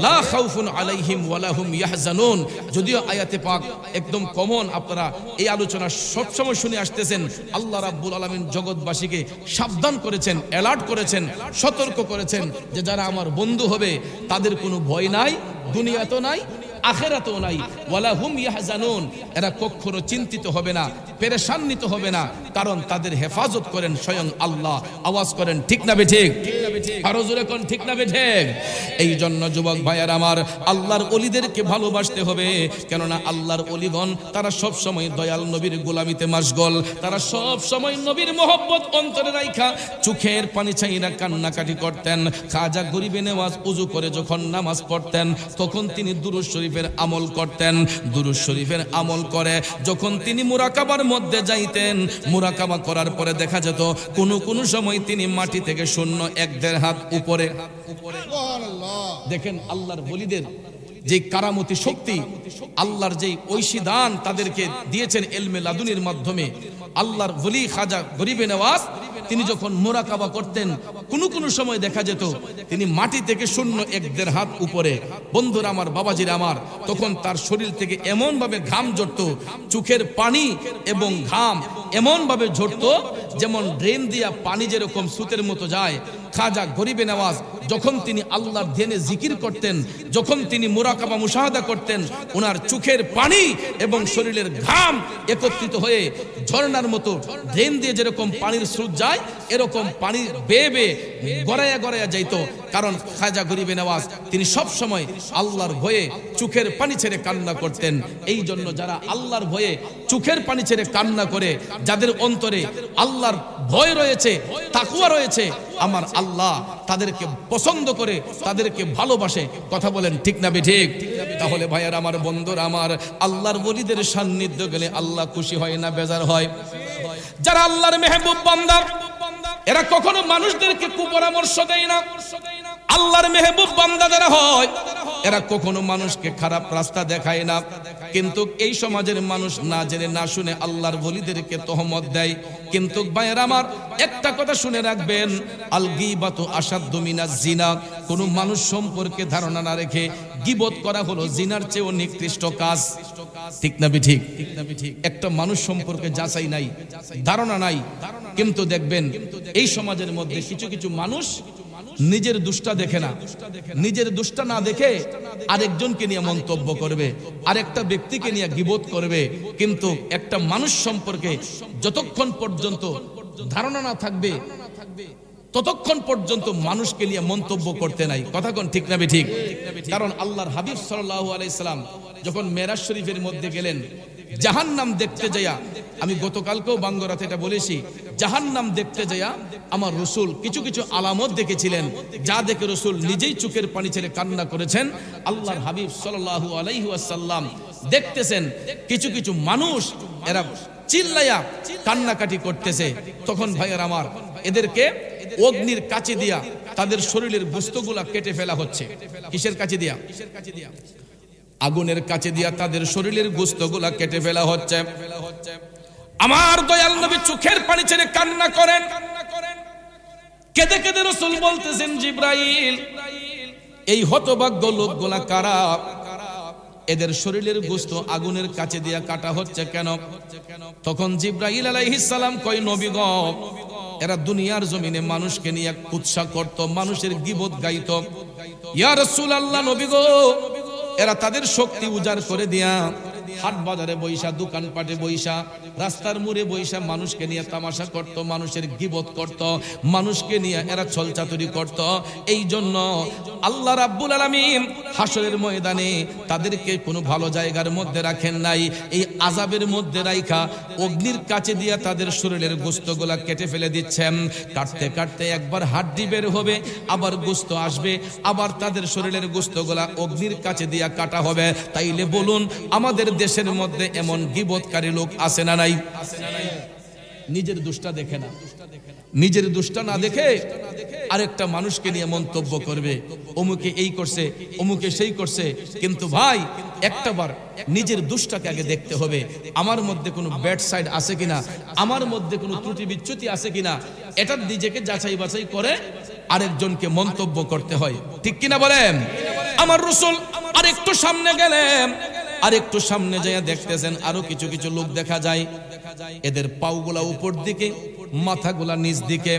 লা খাউফুন আলাইহিম ওয়া লা হুম ইয়াহজানুন। যদিও আয়াতে পাক একদম কমন, আপনারা এই আলোচনা সবসময় শুনে আসতেছেন। আল্লাহ রাব্বুল আলামিন জগৎবাসীকে সাবধান করেছেন, অ্যালার্ট করেছেন, সতর্ক করেছেন যে যারা আমার বন্ধু হবে তাদের কোনো ভয় নাই, দুনিয়াতেও নাই, আখিরাতেও নাই। ওয়ালা হুম ইয়াহজানুন, এরা কখনো চিন্তিত হবে না, পেরেশান্বিত হবে না, কারণ তাদের হেফাজত করেন স্বয়ং আল্লাহ। আওয়াজ করেন ঠিক না বেঠিক? আরো জোরে কোন ঠিক না বেঠিক? এই জন্য যুবক ভাইয়ার আমার, আল্লাহর ওলিদেরকে ভালোবাসতে হবে, কেননা আল্লাহর ওলিগণ তারা সব সময় দয়াল নবীর গোলামিতে মশগুল। তারা সব সময় নবীর মহব্বত অন্তরে রাইখা চোখের পানি ছাইরা কান্নাকাটি করতেন। খাজা গরিবে নেওয়াজ উজু করে যখন নামাজ পড়তেন, তখন তিনি দুরূদ শরীফের আমল করতেন। দুরূদ শরীফের আমল করে যখন তিনি মুরাকাবার মধ্যে যাইতেন, মুরাকাবা করার পরে দেখা যেত কোন সময় তিনি মাটি থেকে শূন্য 1-1.5 হাত উপরে। দেখেন আল্লাহর ওলিদের যে কারামতি শক্তি, আল্লাহর যে ঐশী দান তাদেরকে দিয়েছেন ইলমে লাদুনির মাধ্যমে। আল্লাহর ওলি খাজা গরিবে নওয়াজ তিনি যখন মুরাকাবা করতেন, কোন সময় দেখা যেত তিনি মাটি থেকে শূন্য 1-1.5 হাত উপরে। বন্ধুরা আমার, বাবাজিরা আমার, তখন তার শরীর থেকে এমন ভাবে ঘাম ঝরতো, চোখের পানি এবং ঘাম এমন ভাবে ঝরতো যেমন ড্রেন দিয়া পানি যেরকম সুতের মতো যায়। খাজা গরিবে নওয়াজ যখন তিনি আল্লাহর ধ্যানে জিকির করতেন, যখন তিনি মুরাকাবা মুশাহাদা করতেন, ওনার চোখের পানি এবং শরীরের ঘাম একত্রিত হয়ে ঝর্ণার মতো ড্রেন দিয়ে যেরকম পানির স্রোত যায়, এরকম পানি বেয়ে বেয়ে গড়াইয়া গড়াইয়া যাইতো। কারণ খাজা গরিবে নওয়াজ তিনি সব সময় আল্লাহর ভয়ে চোখের পানি ছেড়ে কান্না করতেন। এই জন্য যারা আল্লাহর ভয়ে চোখের পানি ছেড়ে কান্না করে, যাদের অন্তরে আল্লাহর ভয় রয়েছে, তাকওয়া রয়েছে, আমার আল্লাহ তাদেরকে পছন্দ করে, তাদেরকে ভালোবাসে। কথা বলেন ঠিক না বেঠিক? তাহলে ভাইয়ার আমার, বন্ধুরা আমার, আল্লাহর ওলিদের সান্নিধ্য গেলে আল্লাহ খুশি হয় না বেজার হয়? যারা আল্লাহর মেহবুব বান্দা, এরা কখনো মানুষদেরকে কুপরামর্শ দেয় না। আল্লাহর মেহবুব বান্দা যারা হয়, এরা কখনো মানুষকে খারাপ রাস্তা দেখায় না। কিন্তু এই সমাজের মানুষ না জেনে না শুনে আল্লাহর ওলিদেরকে তহমত দেয়। কিন্তু ভাইয়েরা আমার, একটা কথা শুনে রাখবেন, আল গীবাতু আশাদ্দু মিনাজ জিনা। কোন মানুষ সম্পর্কে ধারণা না রেখে গীবত করা হলো জিনার চেয়েও নিকৃষ্ট কাজ। ঠিক না ঠিক? একটা মানুষ সম্পর্কে যাচাই নাই, ধারণা নাই, কিন্তু দেখবেন এই সমাজের মধ্যে কিছু মানুষ নিজের দুষ্টা দেখে না, নিজের দুষ্টা না দেখে আরেকজনকে নিয়ে মন্তব্য করবে, আরেকটা ব্যক্তিকে নিয়ে গীবত করবে। কিন্তু একটা মানুষ সম্পর্কে যতক্ষণ পর্যন্ত ধারণা না থাকবে, ততক্ষণ পর্যন্ত মানুষকে নিয়ে মন্তব্য করতে নাই। কথা কোন ঠিক না ঠিক? কারণ আল্লাহর হাবিব সাল্লাল্লাহু আলাইহি সাল্লাম যখন মেরাজ শরীফের মধ্যে গেলেন, জাহান্নাম দেখতে যায়া, আমি গতকালকেও বাঙ্গরাতে এটা বলেছি, জাহান্নাম দেখতে যায়া আমার রাসূল কিছু আলামত দেখেছিলেন, যা দেখে রাসূল নিজেই চোখের পানি ছেড়ে কান্না করেছেন। আল্লাহর হাবিব সাল্লাল্লাহু আলাইহি ওয়াসাল্লাম দেখতেছেন কিছু মানুষ এরা চিল্লায়া কান্নাকাটি করতেছে। তখন ভাইয়ের আমার, এদেরকে অগ্নির কাছে দিয়া তাদের শরীরের গোশতগুলা কেটে ফেলা হচ্ছে। কিসের কাছে দিয়া? আগুনের কাছে দিয়া তাদের শরীরের গোশতগুলা কেটে ফেলা হচ্ছে। আমার দয়াল নবী চোখের পানি ছেড়ে কান্না করেন। কেঁদে কেঁদে রাসূল বলতেছেন, জিবরাইল, এই হতভাগ্য লোকগুলা কারা? এদের শরীরের গোশত আগুনের কাছে দিয়া কাটা হচ্ছে কেন? তখন জিবরাইল আলাইহিস সালাম কয়, নবী গো, এরা দুনিয়ার জমিনে মানুষকে নিয়ে উৎসাহ করত, মানুষের গীবত গাইত। ইয়া রাসূলুল্লাহ, নবী গো, এরা তাদের শক্তি উজাড় করে দিয়া হাট বাজারে বইসা, দোকানপাটে বইসা, রাস্তার মোড়ে বইসা মানুষকে নিয়ে তামাশা করত, মানুষের গীবত করত, মানুষকে নিয়ে এরা ছলচাতুরি করত। এই জন্য আল্লাহ রাব্বুল আলামিন হাসরের ময়দানে তাদেরকে কোনো ভালো জায়গার মধ্যে রাখেন নাই। এই আযাবের মধ্যে রাইখা অগ্নির কাছে দিয়া তাদের শরীরের গোশতগুলা কেটে ফেলে দিচ্ছেন। কাটতে কাটতে একবার হাড্ডি বের হবে, আবার গোশত আসবে, আবার তাদের শরীরের গোশতগুলা অগ্নির কাছে দিয়া কাটা হবে। তাইলে বলুন, আমাদের দেশের মধ্যে এমন গীবতকারী লোক আছে না নাই? নিজের দুষ্টা দেখে না, নিজের দুষ্টা না দেখে আরেকটা মানুষকে নিয়ে মন্তব্য করবে, অমুকে এই করছে, অমুকে সেই করছে। কিন্তু ভাই, একটাবার নিজের দুষ্টাকে আগে দেখতে হবে, আমার মধ্যে কোনো ব্যাড সাইড আছে কিনা, আমার মধ্যে কোনো ত্রুটি বিচ্যুতি আছে কিনা। এটা নিজেকে যাচাই বাছাই করে আরেকজনকে মন্তব্য করতে হয়। ঠিক কিনা বলেন? আমার রাসূল আরেকটু সামনে গেলেন, আরেকটু সামনে যাইয়া দেখতেছেন আরো কিছু লোক দেখা যায়। এদের পাওগুলা উপর দিকে, মাথাগুলা নিচ দিকে,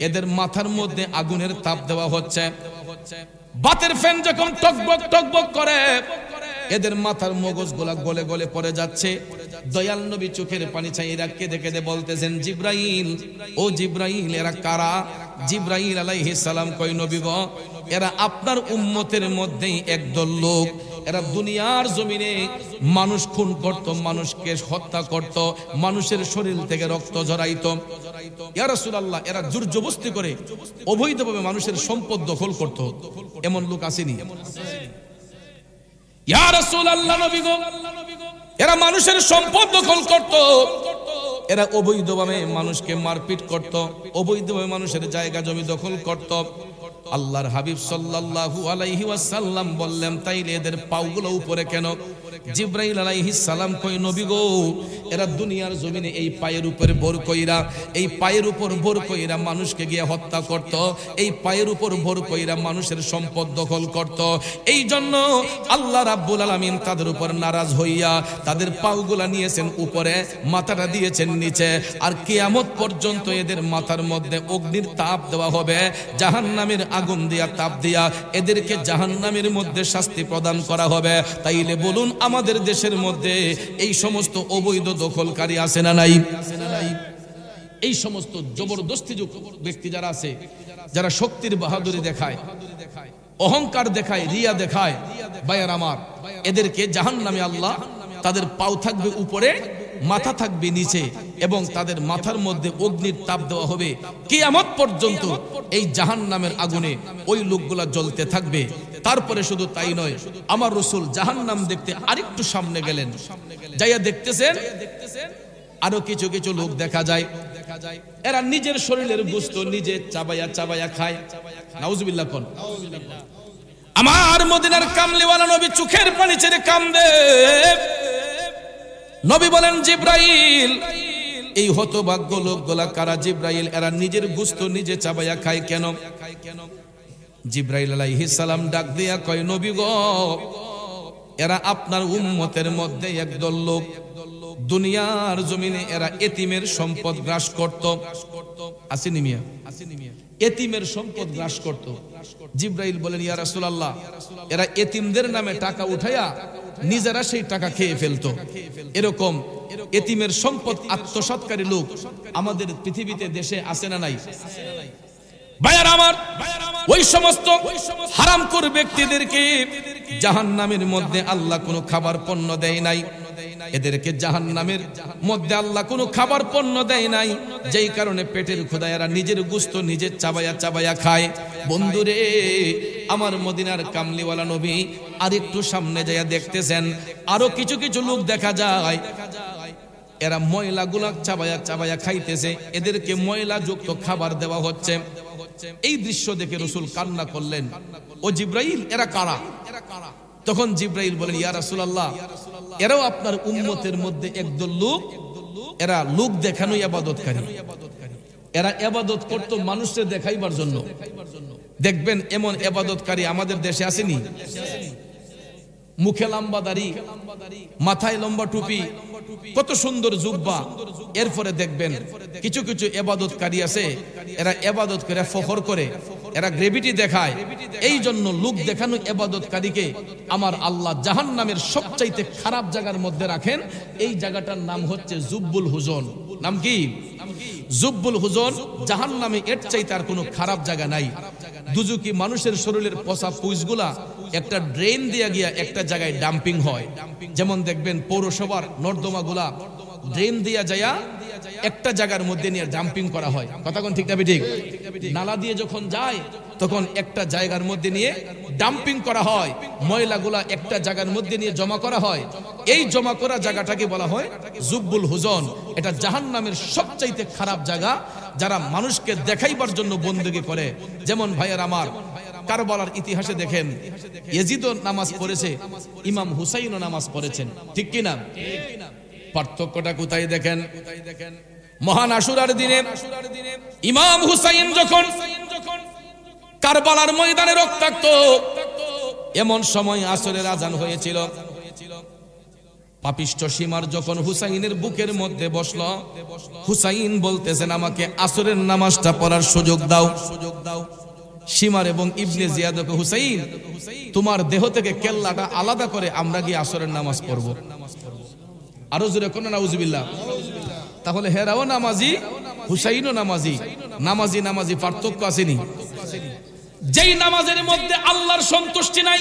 এদের মাথার মধ্যে আগুনের তাপ দেওয়া হচ্ছে। বাতের ফ্যান যখন টকবক টকবক করে, এদের মাথার মগজগুলা গলে গলে পড়ে যাচ্ছে। দয়াল নবী চোখের পানি ছাইরা কেঁদে কেঁদে বলতেছেন, জিব্রাইল, ও জিব্রাইল, এরা কারা? জিব্রাইল আলাইহিস সালাম কয়, নবী গো, এরা আপনার উম্মতের মধ্যেই একদল লোক। এরা দুনিয়ার জমিনে মানুষ খুন করত, মানুষকে হত্যা করত, মানুষের শরীর থেকে রক্ত ঝরাইত। ইয়া রাসূলুল্লাহ, এরা জোর জবরদস্তি করে অবৈধভাবে মানুষের সম্পদ দখল করত। এমন লোক আসেনি? ইয়া রাসূলুল্লাহ, নবী গো, এরা মানুষের সম্পদ দখল করত, এরা অবৈধভাবে মানুষকে মারপিট করত, অবৈধভাবে মানুষের জায়গা জমি দখল করত। আল্লাহর হাবিব সাল্লাল্লাহু আলাইহি ওয়াসাল্লাম বললেন, তাইলে এদের পাগুলো উপরে কেন? জিব্রাইল আলাইহিস সালাম কই, নবী গো, এরা দুনিয়ার জমিনে এই পায়ের উপরে ভর কইরা, এই পায়ের উপর ভর কইরা মানুষকে গিয়ে হত্যা করত, এই পায়ের উপর ভর কইরা মানুষের সম্পদ দখল করত। এই জন্য আল্লাহ রাব্বুল আলামিন তাদের উপর নারাজ হইয়া তাদের পাগুলা নিয়েছেন উপরে, মাথাটা দিয়েছেন নিচে। আর কিয়ামত পর্যন্ত এদের মাথার মধ্যে অগ্নির তাপ দেওয়া হবে, জাহান্নামের আগুন দিয়া তাপ দিয়া এদেরকে জাহান্নামের মধ্যে শাস্তি প্রদান করা হবে। তাইলে বলুন, আমাদের দেশের মধ্যে এই সমস্ত অবৈধ দখলকারী আছে না নাই? এই সমস্ত জবরদস্তি ব্যক্তি যারা আছে, যারা শক্তির বাহাদুরি দেখায়, অহংকার দেখায়, রিয়া দেখায়, ভাইয়ার আমার, এদেরকে জাহান্নামে আল্লাহ তাদের পাও থাকবে উপরে, মাথা থাকবে নিচে, এবং তাদের মাথার মধ্যে অগ্নির তাপ দেওয়া হবে। কিয়ামত পর্যন্ত এই জাহান্নামের আগুনে ওই লোকগুলা জ্বলতে থাকবে। তারপরে শুধু তাই নয়, আমার রাসূল জাহান্নাম দেখতে আরেকটু সামনে গেলেন, যাইয়া দেখতেছেন আরো কিছু কিছু লোক দেখা যায়, এরা নিজের শরীরের গোশত নিজে চাবায়া চাবায়া খায়। নাউজুবিল্লাহ কোন। আমার মদিনার কামলিওয়ালা নবী চোখের পানি ছেড়ে কান্দে। নবী বলেন, জিব্রাইল, এই হতভাগ্য লোকগুলা কারা? জিব্রাইল, এরা নিজের গোশত নিজে চাবায়া খায় কেন? জিব্রাইল আলাইহিস সালাম ডাক দিয়া কয়, নবী গো, এরা আপনার উম্মতের মধ্যে একদল লোক, দুনিয়ার জমিনে এরা এতিমের সম্পদ গ্রাস করত। আসেনি মিয়া? এতিমের সম্পদ গ্রাস করত। জিব্রাইল বলেন, ইয়া রাসূলুল্লাহ, এরা এতিমদের নামে টাকা উঠাইয়া নিজেরা সেই টাকা খেয়ে ফেলতো। এরকম এতিমের সম্পদ আত্মসাৎকারী লোক আমাদের পৃথিবীতে দেশে আছে না নাই? ভাইয়ার আমার, ওই সমস্ত হারামখোর ব্যক্তিদেরকে জাহান্নামের মধ্যে আল্লাহ কোনো খাবার পণ্য দেয় নাই। এদেরকে জাহান্নামের মধ্যে আল্লাহ কোনো খাবার পণ্য দেয় নাই, যেই কারণে পেটের ক্ষুধায় এরা নিজের গোশত নিজে চাবায়া চাবায়া খায়। বন্ধুরে, আমার মদিনার কামলিওয়ালা নবী আর একটু সামনে যাইয়া দেখতেছেন আরো কিছু কিছু লোক দেখা যায়, এরা ময়লাগুলা চাবায়া চাবায়া খাইতেছে, এদেরকে ময়লা যুক্ত খাবার দেওয়া হচ্ছে। এই দৃশ্য দেখে রাসূল কান্না করলেন, ও জিব্রাইল, এরা কারা? তখন জিব্রাইল বলেন, ইয়া রাসূলুল্লাহ, এরাও আপনার উম্মতের মধ্যে একদল লোক, এরা লোক দেখানো ইবাদতকারী। এরা ইবাদত করত মানুষকে দেখাইবার জন্য। দেখবেন এমন ইবাদতকারী আমাদের দেশে আসেনি? মুখে লম্বা দাড়ি, মাথায় লম্বা টুপি, কত সুন্দর জুব্বা। এরপরে দেখবেন কিছু কিছু ইবাদতকারী আছে, এরা ইবাদত করে ফখর করে, এরা গ্রেভিটি দেখায়। এই জন্য লোক দেখানো ইবাদতকারীকে আমার আল্লাহ জাহান্নামের সবচাইতে খারাপ জায়গার মধ্যে রাখেন। এই জায়গাটার নাম হচ্ছে জুব্বুল হুজন। নাম কি? জুব্বুল হুজন। জাহান্নামে এর চাইতে আর কোনো খারাপ জায়গা নাই। দুজুকি মানুষের শরীরের পচা পুইসগুলা একটা ড্রেন দিয়ে গিয়া একটা জায়গায় ডাম্পিং হয়। যেমন দেখবেন পৌরসভার নর্দমাগুলা ড্রেন দিয়া যায়া একটা জায়গার মধ্যে নিয়ে ডাম্পিং করা হয়। কথা কোন ঠিক না ঠিক? নালা দিয়ে যখন যায় তখন একটা জায়গার মধ্যে নিয়ে ডাম্পিং করা হয়, ময়লাগুলা একটা জায়গার মধ্যে নিয়ে জমা করা হয়। এই জমা করা জায়গাটাকে বলা হয় জুব্বুল হুজন। এটা জাহান্নামের সবচাইতে খারাপ জায়গা, যারা মানুষকে দেখাইবার জন্য বন্দী করে। যেমন ভাইয়ের আমার, কারবালার ইতিহাসে দেখেন, ইয়াজিদও নামাজ পড়েছে, ইমাম হুসাইনও নামাজ পড়েছেন, ঠিক কি না? পার্থক্যটা কোথায় দেখেন? মহান আশুরার দিনে ইমাম হুসাইন যখন কারবালার ময়দানে রক্তাক্ত, এমন সময় আসরের আজান হয়েছিল। পাপিষ্ঠ সীমার যখন হুসাইনের বুকের মধ্যে বসলো, হুসাইন বলতেছেন, আমাকে আসরের নামাজটা পড়ার সুযোগ দাও। শিমার এবং ইবনে জিয়াদকে, হুসাইন তোমার দেহ থেকে কেল্লাটা আলাদা করে আমরা গিয়ে আসরের নামাজ পড়ব। আরো জোরে কোন নাউজুবিল্লাহ। তাহলে হেরাও নামাজি, হুসাইনও নামাজি, নামাজি নামাজি পার্থক্য আসেনি। যেই নামাজের মধ্যে আল্লাহর সন্তুষ্টি নাই,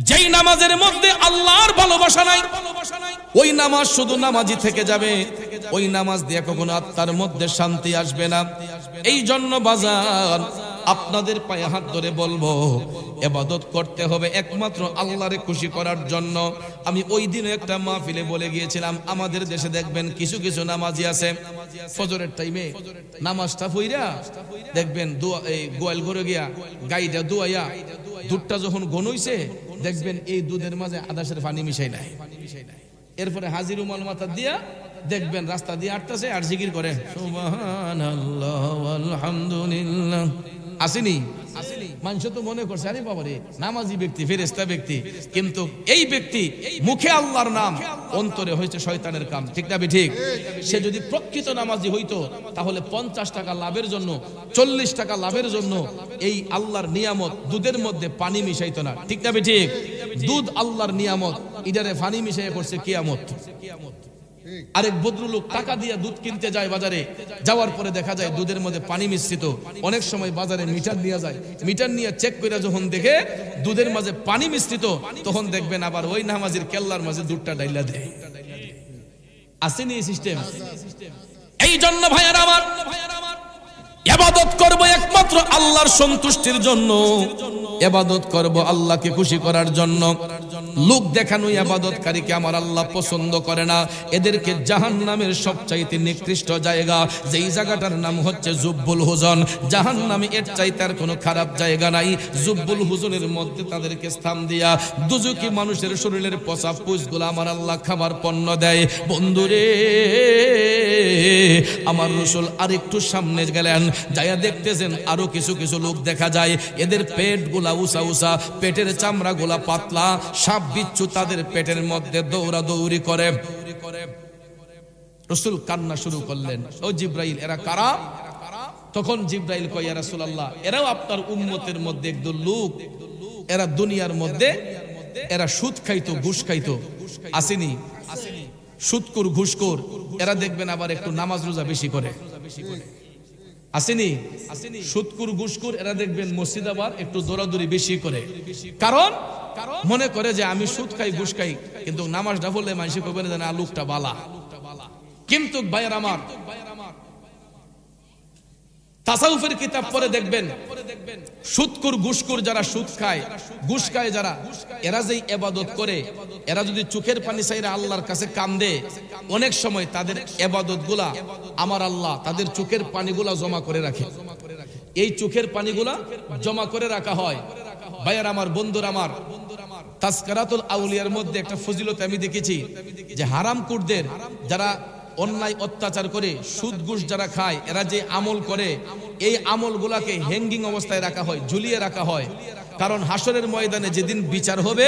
যেই নামাজের মধ্যে আল্লাহর ভালোবাসা নাই, ওই নামাজ শুধু নামাজি থেকে যাবে, ওই নামাজ দিয়ে কখনো আত্মার মধ্যে শান্তি আসবে না। এই জন্য বাজার আপনাদের পায়ে হাত ধরে বলবো, ইবাদত করতে হবে একমাত্র আল্লাহরে খুশি করার জন্য। আমি ওই দিন একটা মাহফিলে বলে গিয়েছিলাম, আমাদের দেশে দেখবেন কিছু কিছু নামাজি আছে ফজরের টাইমে নামাজটা পড়া দেখবেন গোয়াল ঘরে গিয়া গাইটা দুয়াইয়া দুধটা যখন গনইছে দেখবেন এই দুধের মাঝে আদাসের পানি মিশাই নাই, এরপরে হাজির রুমাল মাথা দিয়া দেখবেন রাস্তা দিয়ে আটতাছে আর জিকির করে সুবহানাল্লাহ আলহামদুলিল্লাহ। আসেনি? মানুষ তো মনে করছে আরে বাবা রে নামাজি ব্যক্তি, ফেরেশতা ব্যক্তি, কিন্তু এই ব্যক্তি মুখে আল্লাহর নাম, অন্তরে হয়েছে শয়তানের কাম। ঠিক না ঠিক? সে যদি প্রকৃত নামাজি হইতো তাহলে 50 টাকা লাভের জন্য, 40 টাকা লাভের জন্য এই আল্লাহর নিয়ামত দুধের মধ্যে পানি মিশাইতো না। ঠিক না ঠিক? দুধ আল্লাহর নিয়ামত, ইদারে পানি মিশাইয়া করছে কিয়ামত। আরেক ভদ্রলোক টাকা দিয়ে দুধ কিনতে যায় বাজারে, যাওয়ার পরে দেখা যায় দুধের মধ্যে পানি মিশ্রিত। অনেক সময় বাজারে মিটার নিয়ে যায়, মিটার নিয়ে চেক করে যখন দেখে দুধের মাঝে পানি মিশ্রিত, তখন দেখবেন আবার ওই নামাজির কেল্লার মাঝে দুধটা ডাইলা দেয়। আসেনি এই সিস্টেম? এই জন্য ভাইয়ারা আমার, ইবাদত করব একমাত্র আল্লাহর সন্তুষ্টির জন্য, ইবাদত করব আল্লাহকে খুশি করার জন্য। লোক দেখানো ইবাদতকারীকে আমার আল্লাহ পছন্দ করে না। এদেরকে জাহান্নামের সবচাইতে নিকৃষ্ট জায়গা, যেই জায়গাটার নাম হচ্ছে জুব্বুল হুজন। জাহান্নামে এর চাইতে আর কোনো খারাপ জায়গা নাই। জুব্বুল হুজনের মধ্যে তাদেরকে স্থান দিয়া দুজকি মানুষের শরীরের পচা পুষগুলো আমার আল্লাহ খাবার পণ্য দেয়। বন্ধুরে, আমার রাসূল আরেকটু সামনে গেলেন, যাইয়া দেখতেছেন আরো কিছু কিছু লোক দেখা যায়, এদের পেটগুলা উঁচা উঁচা, পেটের চামড়াগুলা পাতলা, সাপ বিচ্ছু তাদের পেটের মধ্যে দৌড়াদৌড়ি করে। রাসূল কান্না শুরু করলেন, ও জিবরাইল এরা কারা? তখন জিবরাইল কয়, ইয়া রাসূলুল্লাহ এরাও আপনার উম্মতের মধ্যে একদল লোক, এরা দুনিয়ার মধ্যে এরা সুদ খাইতো, ঘুষ খাইতো। আসেনি? সুদকুর ঘুষখোর। এরা দেখবেন আবার একটু নামাজ রোজা বেশি করে। আসেনি? সুদকুর ঘুষখোর এরা দেখবেন মসজিদ আবার একটু দৌড়াদৌড়ি বেশি করে। কারণ মনে করে যে আমি সুদ খাই, ঘুষ খাই, কিন্তু নামাজটা বললে মানুষ কবে না জানে আলুকটা বালা। কিন্তু ভাইয়ের আমার, তাসাউফের কিতাব পড়ে দেখবেন সুদকুর ঘুষখোর যারা সুদ খায়, ঘুষ খায় যারা, এরা যেই ইবাদত করে, এরা যদি চোখের পানি চাইরা আল্লাহর কাছে কান্দে, অনেক সময় তাদের ইবাদতগুলা আমার আল্লাহ তাদের চোখের পানিগুলা জমা করে রাখে। এই চোখের পানিগুলা জমা করে রাখা হয়। ভাইয়ের আমার, বন্ধুর আমার, তাজকিরাতুল আউলিয়ার মধ্যে একটা ফজিলত আমি দেখেছি যে হারামখোরদের, যারা অন্যায় অত্যাচার করে সুদ ঘুষ যারা খায়, এরা যে আমল করে, এই আমলগুলাকে হ্যাঙ্গিং অবস্থায় রাখা হয়, ঝুলিয়ে রাখা হয়। কারণ হাসরের ময়দানে যেদিন বিচার হবে,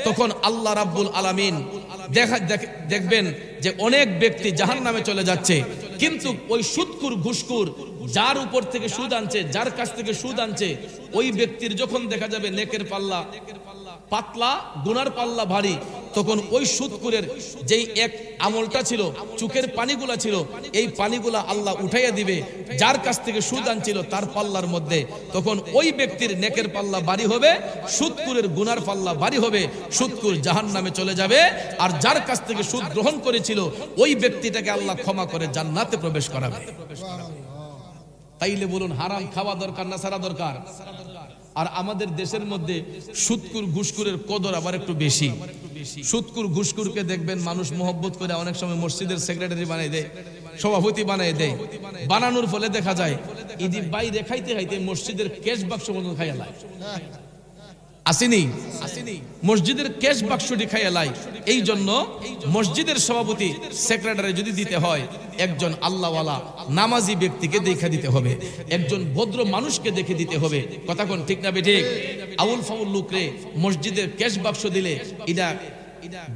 তখন আল্লাহ রাব্বুল আলামিন দেখবেন যে অনেক ব্যক্তি জাহান্নামে চলে যাচ্ছে, কিন্তু ওই সুদকুর ঘুষখোর যার উপর থেকে সুদ আনছে, যার কাছ থেকে সুদ আনছে, ওই ব্যক্তির যখন দেখা যাবে নেকের পাল্লা পাতলা, গুনার পাল্লা ভারী, তখন ওই সুদকুরের যেই এক আমলটা ছিল, চোখের পানিগুলা ছিল, এই পানিগুলা আল্লাহ উঠাইয়া দিবে যার কাছ থেকে সুদ আনছিল তার পাল্লার মধ্যে। তখন ওই ব্যক্তির নেকের পাল্লা ভারী হবে, সুদকুরের গুনার পাল্লা ভারী হবে, সুদকুর জাহান্নামে চলে যাবে। আর যার কাছ থেকে সুদ গ্রহণ করেছিল ওই ব্যক্তিটাকে আল্লাহ ক্ষমা করে জান্নাতে প্রবেশ করাবে। তাইলে বলুন, হারাম খাওয়া দরকার না ছাড়া দরকার? আর আমাদের দেশের মধ্যে সুদকুর ঘুষখোরের কদর আবার একটু বেশি। সুদকুর ঘুষখোরকে দেখবেন মানুষ মহব্বত করে অনেক সময় মসজিদের সেক্রেটারি বানাই দেয়, সভাপতি বানাই দেয়। বানানোর ফলে দেখা যায় ইদি বাইরে খাইতে খাইতে মসজিদের ক্যাশ বাক্স মতো খাইয়া লাই। আসেনি? মসজিদের ক্যাশ বাক্সটি খাইয়া লাই। এই জন্য মসজিদের সভাপতি সেক্রেটারি যদি দিতে হয়, একজন আল্লাহওয়ালা নামাজি ব্যক্তিকে দেখে দিতে হবে, একজন ভদ্র মানুষকে দেখে দিতে হবে। কথা কোন ঠিক না বেঠিক? আউল ফাউল লোকরে মসজিদের ক্যাশ বাক্স দিলে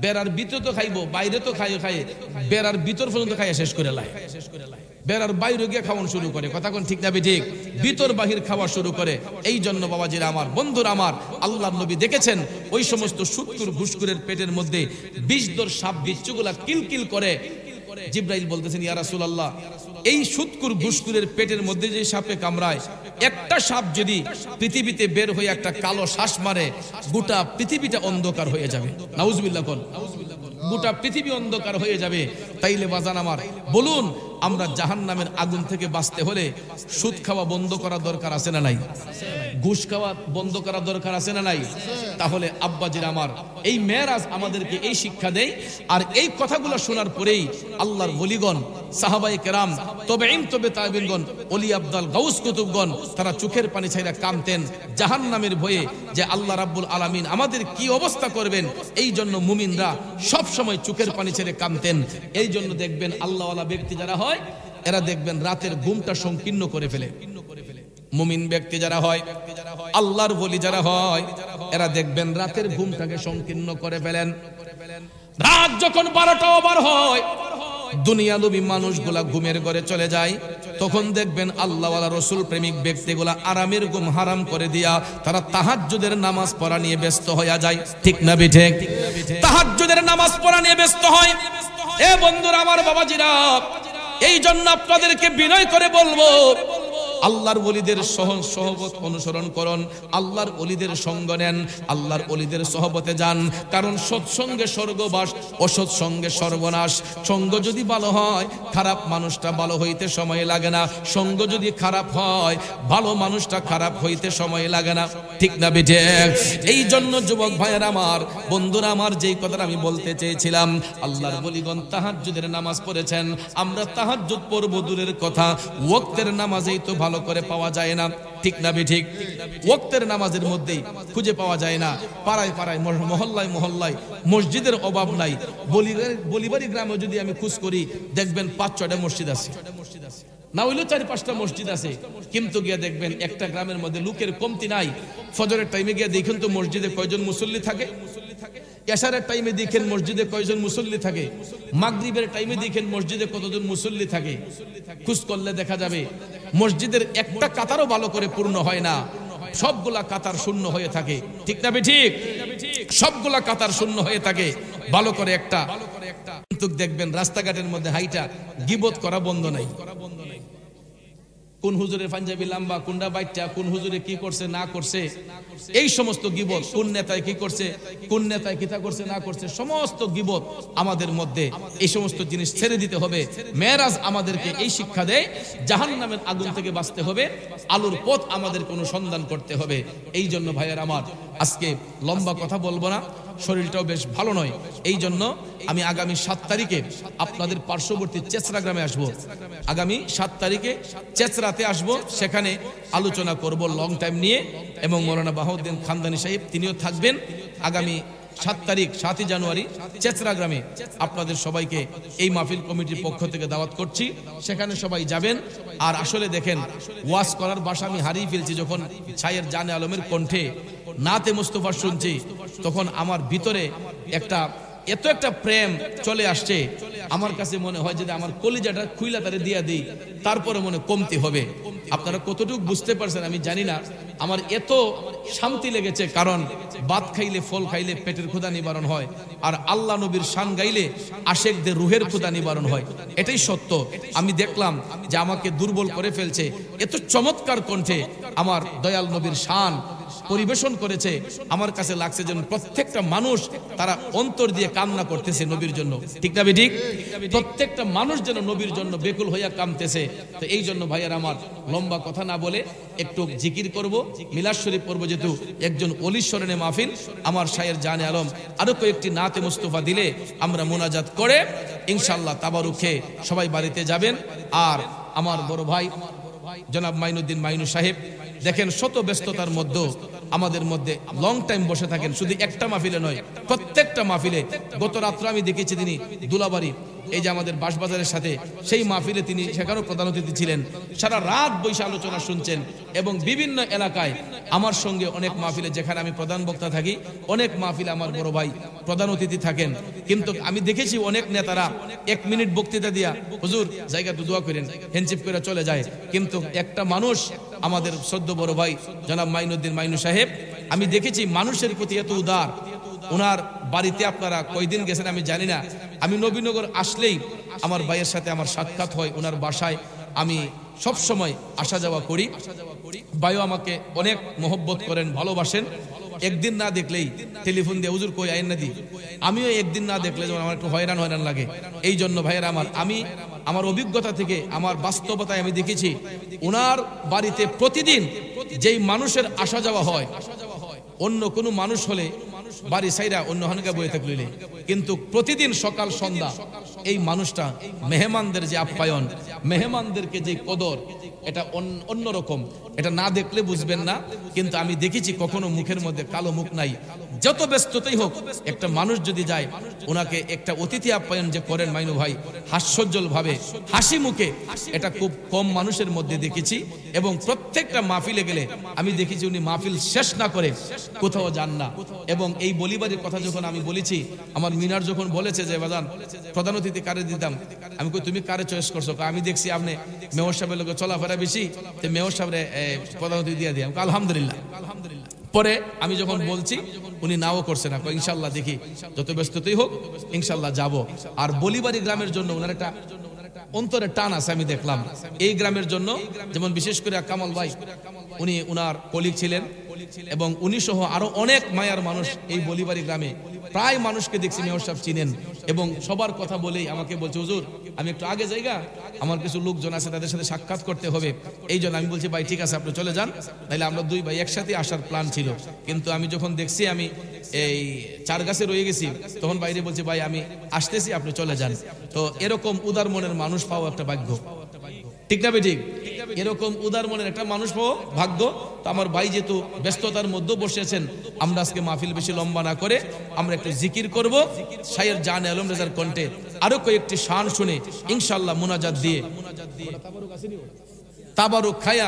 বেড়ার ভিতরে তো খাইবো, বাইরে তো খাই বেড়ার ভিতর পর্যন্ত খাইয়া শেষ করে লাই, বেড়ার বাইরে গিয়ে খাওয়ানো শুরু করে। কথা কোন ঠিক না ঠিক? ভিতর বাহির খাওয়া শুরু করে। এই জন্য বাবাজিরা আমার, বন্ধুরা আমার, আল্লাহর নবী দেখেছেন ওই সমস্ত সুৎকুর ঘুষকুরের পেটের মধ্যে বিষধর সাপ বিচ্ছুগুলা কিলকিল করে। জিব্রাইল বলতেছেন, ইয়া রাসূলুল্লাহ, এই সুৎকুর ঘুষকুরের পেটের মধ্যে যে সাপে কামড়ায়, একটা সাপ যদি পৃথিবীতে বের হয়ে একটা কালো শ্বাস মারে, গোটা পৃথিবীটা অন্ধকার হয়ে যাবে। নাউজুবিল্লাহ কোন, গোটা পৃথিবী অন্ধকার হয়ে যাবে। তাইলে বাজান আমার বলুন, আমরা জাহান্নামের আগুন থেকে বাঁচতে হলে সুদ খাওয়া বন্ধ করা দরকার আছে না নাই? ঘুষ খাওয়া বন্ধ করা দরকার আছে না নাই? তাহলে আব্বাজির আমার, এই মেরাজ আমাদেরকে এই শিক্ষা দেয়। আর এই কথাগুলো শোনার পরেই আল্লাহর ওলিগণ, সাহাবায়ে কেরাম, তবেঈন, তবে তাবেঈনগণ, ওলি আব্দাল, গাউস কুতুবগণ, তারা চোখের পানি ছাইরা কাঁদতেন জাহান্নামের ভয়ে যে আল্লাহ রাব্বুল আলামিন আমাদের কি অবস্থা করবেন। এই জন্য মুমিনরা সব সময় চোখের পানি ছেড়ে কাঁদতেন। এই জন্য দেখবেন আল্লাহওয়ালা ব্যক্তি যারা হয়, এরা দেখবেন রাতের ঘুমটা সংকীর্ণ করে ফেলে। মুমিন ব্যক্তি যারা হয়, আল্লাহর ওলি যারা হয়, এরা দেখবেন রাতের ঘুমটাকে সংকীর্ণ করে ফেলেন। রাত যখন 12টা ওভার হয়, দুনিয়ালুবী মানুষগুলা ঘুমের ঘরে চলে যায়, তখন দেখবেন আল্লাহওয়ালা রসুল প্রেমিক ব্যক্তিগুলা আরামের ঘুম হারাম করে দিয়া তারা তাহাজ্জুদের নামাজ পড়া নিয়ে ব্যস্ত হয়ে যায়। ঠিক না বিঠিক? তাহাজ্জুদের নামাজ পড়া নিয়ে ব্যস্ত হয়। এ বন্ধুরা আমার, বাবাজিরা, এই জন্য আপনাদেরকে বিনয় করে বলবো, আল্লাহর ওলিদের সহবত অনুসরণ করুন, আল্লাহর ওলিদের সঙ্গ নেন, আল্লাহর ওলিদের সহবতে যান। কারণ সৎসঙ্গে স্বর্গবাস, অসৎ সঙ্গে সর্বনাশ। সঙ্গ যদি ভালো হয়, খারাপ মানুষটা ভালো হইতে সময় লাগে না। সঙ্গ যদি খারাপ হয়, ভালো মানুষটা খারাপ হইতে সময় লাগে না। ঠিক না বেঠে? এই জন্য যুবক ভাইয়ের আমার, বন্ধুরা আমার, যেই কথাটা আমি বলতে চেয়েছিলাম, আল্লাহর ওলিগণ তাহাজ্জুদের নামাজ পড়েছেন। আমরা তাহাজ্জুদ পড়ব দূরের কথা, ওয়াক্তের নামাজেই তো ভালো করে পাওয়া যায় না। ঠিক না বেঠিক? ওয়াক্তের নামাজের মধ্যেই খুঁজে পাওয়া যায় না। পাড়ায় পাড়ায়, মহল্লায় মহল্লায় মসজিদের অভাব নাই। বলিবাড়ি গ্রামে যদি আমি খোঁজ করি, দেখবেন 5-6টা মসজিদ আছে, না হইলেও 4-5টা মসজিদ আছে। কিন্তু গিয়ে দেখবেন একটা গ্রামের মধ্যে লোকের কমতি নাই। ফজরের টাইমে গিয়ে দেখেন তো মসজিদে কয়জন মুসল্লি থাকে, এশারের টাইমে দেখেন মসজিদে কয়জন মুসল্লি থাকে, মাগরিবের টাইমে দেখেন মসজিদে কতজন মুসল্লি থাকে। খোঁজ করলে দেখা যাবে মসজিদের একটা কাতারও ভালো করে পূর্ণ হয় না, সবগুলা কাতার শূন্য হয়ে থাকে। ঠিক না বেঠিক? সবগুলা কাতার শূন্য হয়ে থাকে, ভালো করে একটা। কিন্তু দেখবেন রাস্তাঘাটের মধ্যে হাইটা গীবত করা বন্ধ নাই। কোন হুজুরের পাঞ্জাবি লম্বা, কোনটা বাইটা, কোন হুজুরে কি করছে না করছে, এই সমস্ত গীবত, কোন নেতায় কি করছে, কোন নেতায় কিতা করছে না করছে, সমস্ত গীবত আমাদের মধ্যে। এই সমস্ত জিনিস ছেড়ে দিতে হবে। মেরাজ আমাদেরকে এই শিক্ষা দেয়, জাহান্নামের আগুন থেকে বাঁচতে হবে, আলোর পথ আমাদেরকে অনুসন্ধান করতে হবে। এই জন্য ভাইয়ের আমার, আজকে লম্বা কথা বলবো না, শরীরটাও বেশ ভালো নয়। এই জন্য আমি আগামী 7 তারিখে আপনাদের পার্শ্ববর্তী চেচরা গ্রামে আসবো। আগামী 7 তারিখে চেচরাতে আসবো, সেখানে আলোচনা করব লং টাইম নিয়ে, এবং মৌলানা বাহাউদ্দিন খানদানী সাহেব তিনিও থাকবেন। আগামী 7 তারিখ, 7ই জানুয়ারি, চেচরা গ্রামে আপনাদের সবাইকে এই মাহফিল কমিটির পক্ষ থেকে দাওয়াত করছি। সেখানে সবাই যাবেন। আর আসলে দেখেন, ওয়াজ করার ভাষা আমি হারিয়ে ফেলছি। যখন ছায়ের জানে আলমের কণ্ঠে নাতে মুস্তফা শুনছি, তখন আমার ভিতরে এত একটা প্রেম চলে আসছে, আমার কাছে মনে হয় যদি আমার কলিজাটা খুইলা তারে দিয়া দিই, তারপরে মনে কমতি হবে। আপনারা কতটুকু বুঝতে পারছেন আমি জানি না। আমার এত শান্তি লেগেছে, কারণ ভাত খাইলে, ফল খাইলে পেটের ক্ষুধা নিবারণ হয়, আর আল্লাহ নবীর শান গাইলে আশেকদের রুহের ক্ষুধা নিবারণ হয়। এটাই সত্য। আমি দেখলাম যে আমাকে দুর্বল করে ফেলছে, এত চমৎকার কণ্ঠে আমার দয়াল নবীর শান পরিবেশন করেছে। আমার কাছে লাগছে যেন প্রত্যেকটা মানুষ তারা অন্তর দিয়ে কান্না করতেছে নবীর জন্য। ঠিক না বেঠিক? প্রত্যেকটা মানুষ যেন নবীর জন্য বেকুল হইয়া কাঁদতেছে। তো এই জন্য ভাইয়ার আমার, লম্বা কথা না বলে একটু জিকির করব, মিলাদ শরীফ পড়ব। যেহেতু একজন ওলির স্মরণে মাহফিল, আমার শায়ের জানে আলম আরো কয়েকটি নাতে মুস্তফা দিলে আমরা মোনাজাত করে ইনশাআল্লাহ তাবারুকে সবাই বাড়িতে যাবেন। আর আমার বড় ভাই জনাব মাইনুদ্দিন মাইনু সাহেব, দেখেন শত ব্যস্ততার মধ্যে আমাদের মধ্যে লং টাইম বসে থাকেন, শুধু একটা মাহফিলে নয়, প্রত্যেকটা মাহফিলে। গত রাত্রে আমি দেখেছি তিনি দুলাবাড়ি এই যে আমাদের বাসবাজারের সাথে সেই মাহফিলে তিনি সেখানেও প্রধান অতিথি ছিলেন, সারা রাত বসে আলোচনা শুনছেন এবং বিভিন্ন এলাকায় আমার সঙ্গে অনেক মাহফিলে, যেখানে আমি প্রধান বক্তা থাকি, অনেক মাহফিলে আমার বড় ভাই প্রধান অতিথি থাকেন। কিন্তু আমি দেখেছি অনেক নেতারা 1 মিনিট বক্তৃতা দিয়া হুজুর জায়গা দোয়া করেন হ্যান্ডশিপ করে চলে যায়, কিন্তু একটা মানুষ আমাদের সদ্য বড় ভাই জনাব মাইনুদ্দিন মাইনু সাহেব, আমি দেখেছি মানুষের প্রতি এত উদার। ওনার বাড়িতে আপনারা কয়দিন গেছেন আমি জানি না, আমি নবীনগর আসলেই আমার ভাইয়ের সাথে আমার সাক্ষাৎ হয়, ওনার বাসায় আমি সব সময় আসা যাওয়া করি। ভাইও আমাকে অনেক মহব্বত করেন, ভালোবাসেন। একদিন না দেখলেই টেলিফোন দিয়ে হুজুর কই আইন না দি, আমিও একদিন না দেখলে যেমন আমার একটু হয়রান লাগে। এই জন্য ভাইয়েরা আমি আমার অভিজ্ঞতা থেকে, আমার বাস্তবতায় আমি দেখেছি ওনার বাড়িতে প্রতিদিন যেই মানুষের আসা যাওয়া হয়, অন্য কোনো মানুষ হলে বাড়ি সাইরা অন্য হানকা বয়ে থাকলে, কিন্তু প্রতিদিন সকাল সন্ধ্যা এই মানুষটা মেহমানদের যে আপ্যায়ন, মেহমানদেরকে যে কদর, এটা অন্যরকম। এটা না দেখলে বুঝবেন না, কিন্তু আমি দেখেছি কখনো মুখের মধ্যে কালো মুখ নাই। যত ব্যস্ততাই হোক, একটা মানুষ যদি যায়, ওনাকে একটা অতিথি আপ্যায়ন যে করেন মাইনু ভাই হাস্যোজ্জ্বল ভাবে, হাসি মুখে, এটা খুব কম মানুষের মধ্যে দেখেছি। এবং প্রত্যেকটা মাহফিলে গেলে আমি দেখেছি উনি মাহফিল শেষ না করে কোথাও যান না। এবং এই বলিবাড়ির কথা যখন আমি বলেছি, আমার মিনার যখন বলেছে যে বাজান প্রধান অতিথি কারে দিতাম, আমি কই তুমি কারে চয়েস করছো? আমি দেখছি আপনি মেয়র সাহেবের লোক চলাফেরা বেশি, তো মেয়র সাহেবের প্রধান অতিথি দিয়ে দিই। আলহামদুলিল্লাহ। পরে আমি যখন বলছি উনি নাও করছে না, ইনশাল্লাহ দেখি যত ব্যস্ততাই হোক ইনশাল্লাহ যাব। আর বলিবাড়ি গ্রামের জন্য ওনার একটা অন্তরে টান আছে আমি দেখলাম। এই গ্রামের জন্য যেমন বিশেষ করে কামাল ভাই, উনি উনার কলিগ ছিলেন এবং উনি সহ আরো অনেক মায়ার মানুষ এই বলিবাড়ি গ্রামে প্রায় মানুষকে দেখছি মেয়র সাহেব চিনেন। এবং সবার কথা বলেই আমাকে বলছে হুজুর আমি একটু আগে জায়গা, আমার কিছু লোকজন আছে তাদের সাথে সাক্ষাৎ করতে হবে। এই জন্য আমি বলছি ভাই ঠিক আছে আপনি চলে যান, তাইলে আমরা দুই ভাই একসাথে আসার প্ল্যান ছিল। কিন্তু আমি যখন দেখছি আমি এই 4 গাছে রয়ে গেছি, তখন বাইরে বলছি ভাই আমি আসতেছি আপনি চলে যান। তো এরকম উদার মনের মানুষ পাওয়া একটা ভাগ্য, ঠিক না ঠিক? এরকম উদার মনের একটা মানুষ পাওয়া ভাগ্য। তো আমার ভাই যেহেতু ব্যস্ততার মধ্যে বসেছেন, আমরা আজকে মাহফিল বেশি লম্বা না করে আমরা একটু জিকির করব শায়ের জান আলম রেজার কণ্ঠে, আরো কয়েকটি শান শুনে ইনশাআল্লাহ মুনাজাত দিয়ে তাবারুক খায়া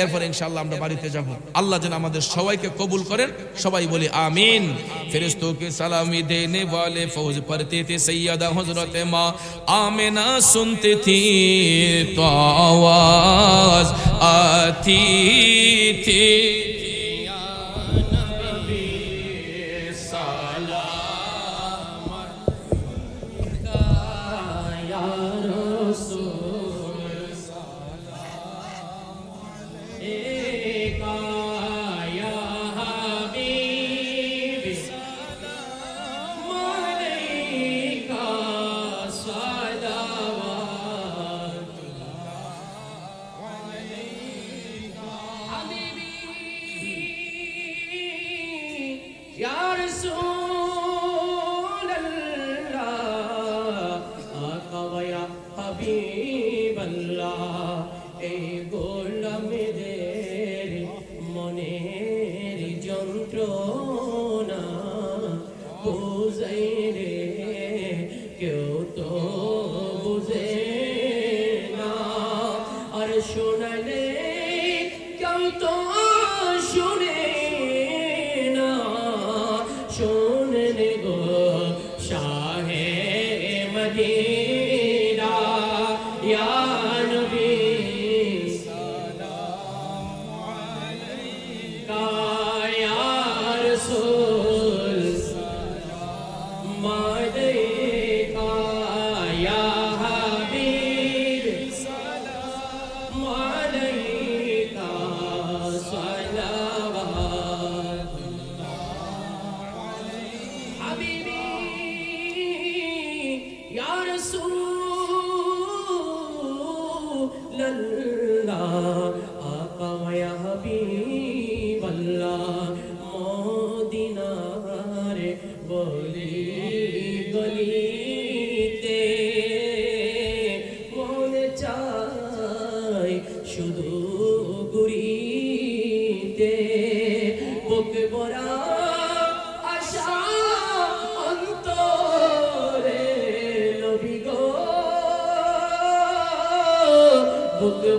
এরপর ইনশাআল্লাহ আমরা বাড়িতে যাব। আল্লাহ যেন আমাদের সবাইকে কবুল করেন, সবাই বলি আমিন। ফেরেশতों के सलामी देने वाले फौज पढ़ते थे सैयदा हजरत माँ आमिना, सुनते थी तो आवाज आती थी আশা অন্তরে নবী গো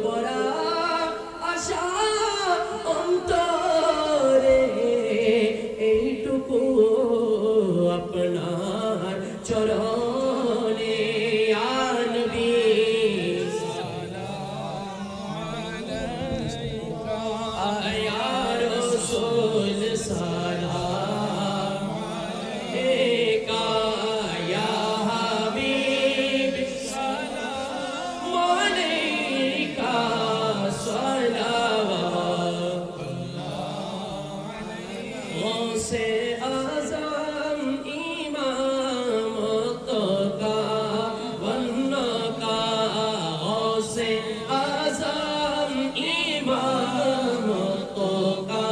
ভরা আশা অন্তরে এইটুকু আপনার চরণে আনবি আয়া রাসূল সালাম আলাইকা ইয়া হাবিব সালাম আলাইকা সালাওয়াত গৌসে আযম ইমাম তোকা বন্নকা গৌসে আযম ইমাম তোকা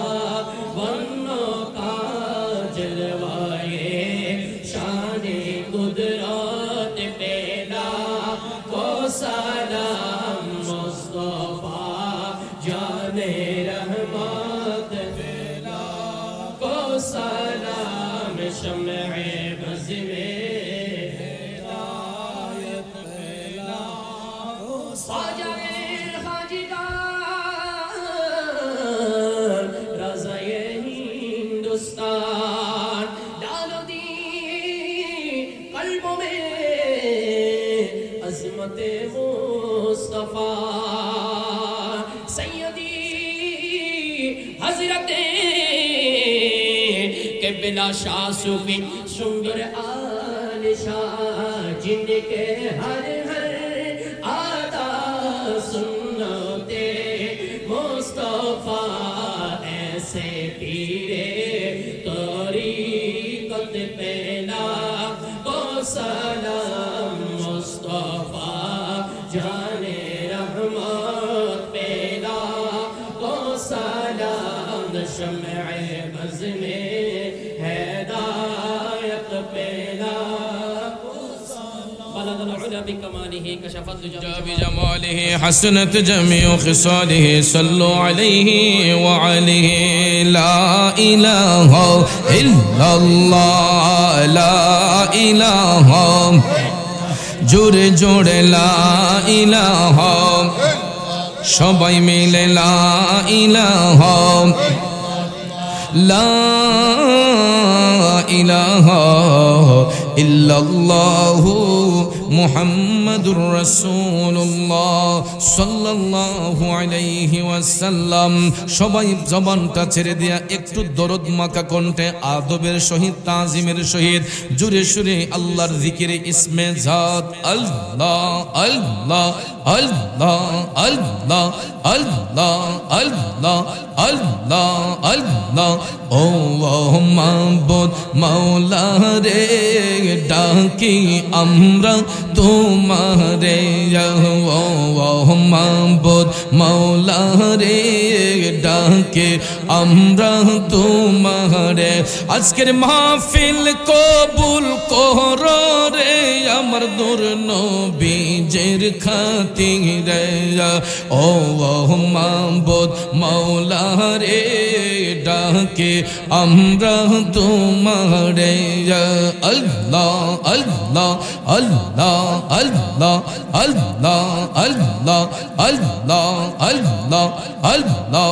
বন্নকা জলওয়ায়ে শানে কুদরত পেলা को सलाम मुस्तफा जाने रहमत पेला को सलाम शम्ए बज़ में हिदायत पेला को साजाए खाजिदान रज़ाए हिंदुस्तान डालो दी कल्बों में अज़मत मुस्तफा सैयदी हज़रत के बिला शाह सूफी सुंदर आल शाह जिनके हर हर आता सुन्नते मुस्तफा ऐसे पीरे तरीक़त पेला को सलाम मुस्तफा जाने रहमत पेला को सलाम शम्ए बज़ में हिदायत पेला को सलाम बलग العلا بكماله كشف الدجى بجماله حسنت جميع خصاله صلوا عليه وعليه لا إله إلا الله لا إله জোরে জোরে লা ইলাহা সবাই মিলে লা ইলাহা লা ইলাহা ইল্লাল্লাহু মুহাম্মাদুর রাসূলুল্লাহ সাল্লাল্লাহু আলাইহি ওয়াসাল্লাম সবাই জবানটা ছেড়ে দিয়া একটু দরদ মাখা কণ্ঠে আদবের সহিত তাজিমের সহিত জোরে সুরে আল্লাহর জিকিরে ইসমে জাত আল্লাহ আল্লাহ আল্লাহ আল্লাহ আল্লাহ আল্লাহ আল্লাহ আল্লাহ ও মাবুদ মাওলা রে ডাকি আমরা তোমারে ও মাবুদ মাওলা রে ডাকে আমরা তোমারে আজকের মাহফিল কবুল করো রে আমার নূর নবীর খাতিরে ও মাবুদ মাওলা রে ডাকে আমরা তোমারে আল্লাহ আল্লাহ আল্লাহ আল্লাহ আল্লাহ আল্লাহ আল্লাহ আল্লাহ আল্লাহ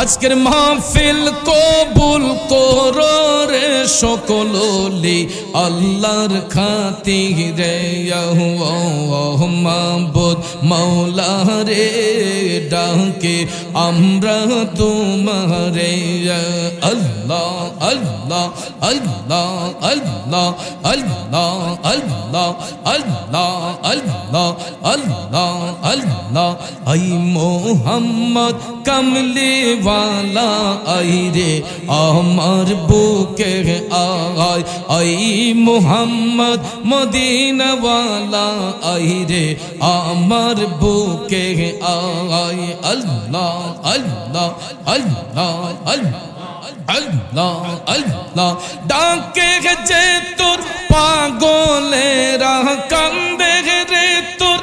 আজকের মাহফিল কবুল করো রে সকলি আল্লাহর খাতিরে ও মাবুদ মাওলা রে ডাকে আমরা তোমারে আল্লাহ আল্লাহ আল্লাহ আল্লাহ আল্লাহ আল্লাহ আল্লাহ আল্লাহ আল্লাহ আল্লাহ আই মোহাম্মদ কামলি वाला आई रे আমার বুকে আয় আই মোহাম্মদ মদিনা वाला आई रे আমার বুকে আয় আল্লাহ আল্লাহ আল্লাহ আল্লাহ আল্লাহ ডাকে যে তোর পাগলেরা কান্দে রে তোর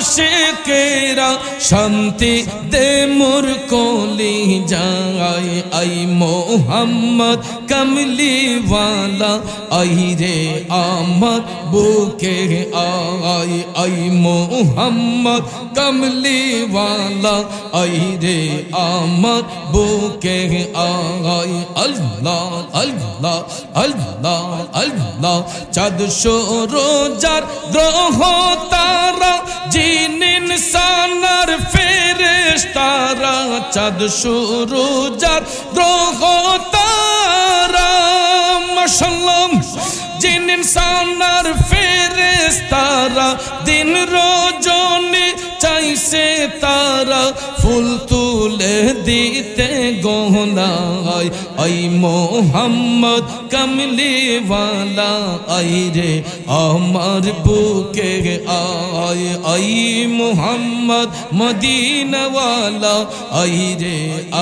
আশিকেরা শান্তি দে মোর কলি যায় আই মোহাম্মদ কমলি ওয়ালা আই রে আমার বুকে আয় আই মোহাম্মদ কমলি ওয়ালা আই রে আমার বুকে আয় আল্লাহ আল্লাহ আল্লাহ আল্লাহ চাঁদ রোজার গ্রহ তারা জিন ইনসানার ফেরেশতারা চাঁদ রোজার গ্রহ তারা মাশাআল্লাহ জিন ইনসানার ফেরেশতারা দিন রজনী চাইছে তারা ফুল তুলে দিতে গোহনায় আই মোহাম্মদ কমলি ওয়ালা আই রে আমার বুকে আয় আই মোহাম্মদ মদিনা ওয়ালা আই রে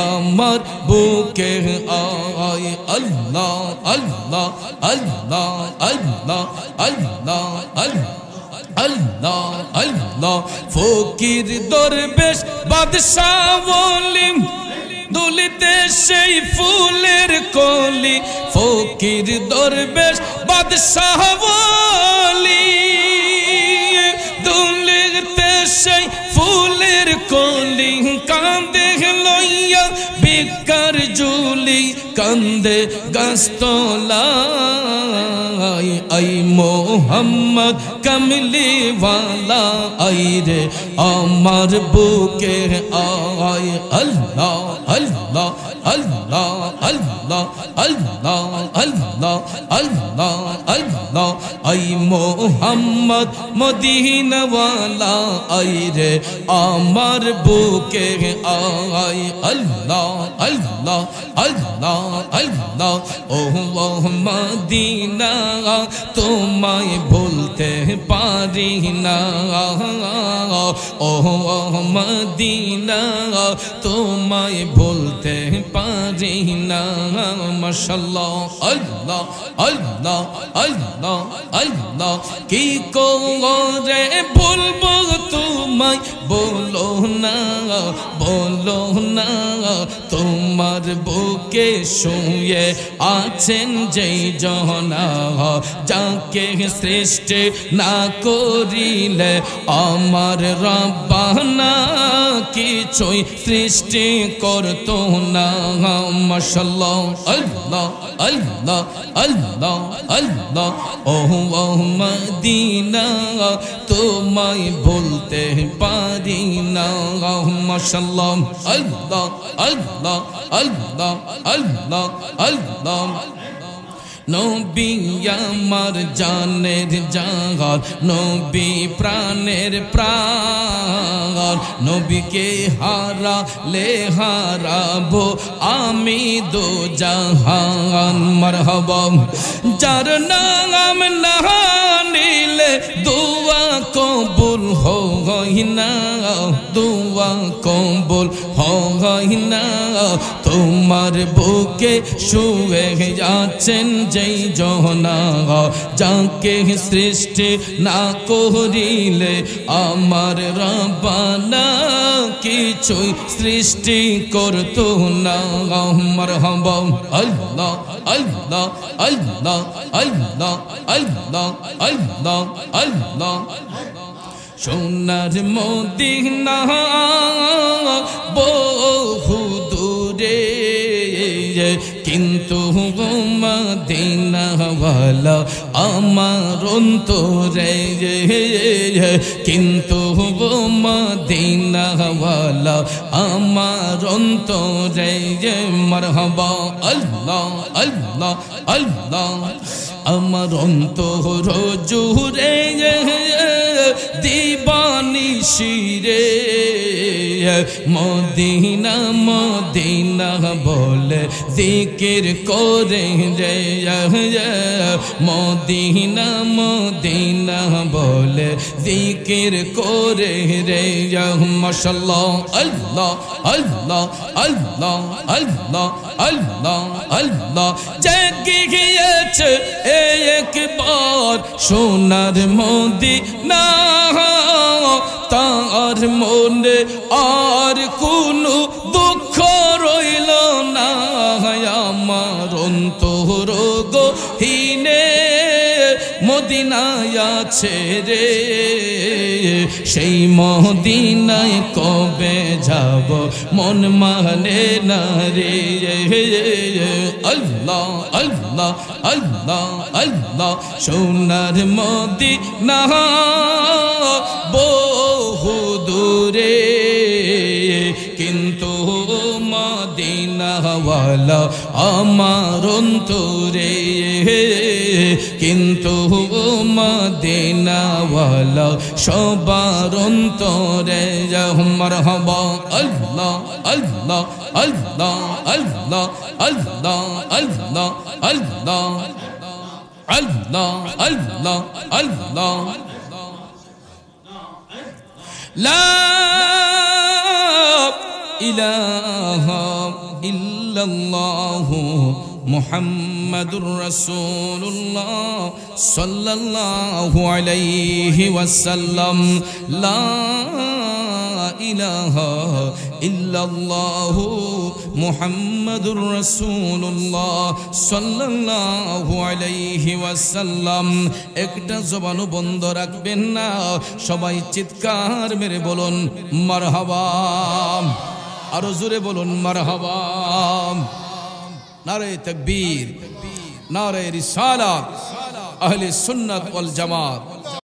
আমার বুকে আয় আল্লাহ আল্লাহ আল্লাহ আল্লাহ আল্লাহ আল্লাহ আল্লাহ আল্লাহ ফকির দরবেশ বাদশাহ ওলিম দুলিতে সেই ফুলের কলি ফকির দরবেশ বাদশাহ ওলি দুলিতে সেই ফুলের কলি কাঁদে লইয়া বিকার জুলি কান্দে গাছতলায় আই মোহাম্মদ কমলি ওয়ালা আই রে আমার বুকে আয় আল্লাহ আল্লাহ আল্লাহ আল্লাহ আল্লাহ আল্লাহ আল্লাহ আল্লাহ আই মোহাম্মদ মদিনা ওয়ালা আই রে আমার বুকে আয় আল্লাহ আল্লাহ আল্লাহ আল্লাহ ও মদিনা তোমায় ভুলতে পারি না ও মদিনা তোমায় ভুলতে পারি না মাশাআল্লাহ আল্লাহ আল্লাহ আল্লাহ আল্লাহ কি করে বলবো তোমায় বলো না তোমার বুকে শুয়ে আছেন যেই জনা যাকে সৃষ্টি না করিলে আমার রব্বানা কিছুই সৃষ্টি করতো না মাশাআল্লাহ আল্লাহ আল্লাহ আল্লাহ আল্লাহ ও মদিনা তোমায় ভুলতে পারি না মাশাআল্লাহ আল্লাহ আল্লাহ আল্লাহ আল্লাহ আল্লাহ নবী আমার জানের জান নবী প্রাণের প্রাণ নবীকে হারালে হারাবো আমি দো জাহান মারহাবা যার নাম না নিলে দুয়া কবুল হয় না দুয়া কবুল হয় না তোমার বুকে শুয়ে আছেন যেই জনা যাকে সৃষ্টি না করিলে আমার রব্বানা কিছুই সৃষ্টি করতো না মারহাবা আল্লাহ আল্লাহ আল্লাহ আল্লাহ আল্লাহ আল্লাহ আল্লাহ সোনার মদিনা বহু দূরে কিন্তু মদিনা ওয়ালা আমার অন্তরে কিন্তু মদিনা ওয়ালা আমার অন্তরে মারহাবা আল্লাহ আল্লাহ আল্লাহ আমার অন্তর জুড়ে দিবানি শিরে মদিনা মদিনা বলে জিকির করে রে মদিনা মদিনা বলে জিকির করে রে মাশাআল্লাহ আল্লাহ আল্লাহ আল্লাহ আল্লাহ আল্লাহ আল্লাহ জেগে গিয়েছে একবার সোনার মদিনা তার মনে আর কোনো দুঃখ রইল না আমার অন্তর গহীনে মদিনায় আছে রে সেই মদিনায় কবে যাব মন মানে না রে আল্লাহ আল্লাহ আল্লাহ আল্লাহ সোনার মদিনা বহু দূরে কিন্তু মদিনাওয়ালা আমার অন্তরে কিন্তু মদিনাওয়ালা সবার অন্তরে মারহাবা আল্লাহ আল্লাহ আল্লাহ আল্লাহ আল্লাহ আল্লাহ আল্লাহ আল্লাহ আল্লাহ আল্লাহ লা ইলাহা ইল্লাল্লাহু মুহাম্মাদুর রাসূলুল্লাহ সাল্লাল্লাহু আলাইহি ওয়াসাল্লাম লা ইলাহা ইল্লাল্লাহু মুহাম্মাদুর রাসূলুল্লাহ সাল্লাল্লাহু আলাইহি ওয়াসাল্লাম একটা জবানও বন্ধ রাখবেন না সবাই চিৎকার মেরে বলুন মারহাবা আরো জোরে বলুন মারহাবা নারে তাকবীর নারে রিসালাত আহলে সুন্নাত ওয়াল জামাত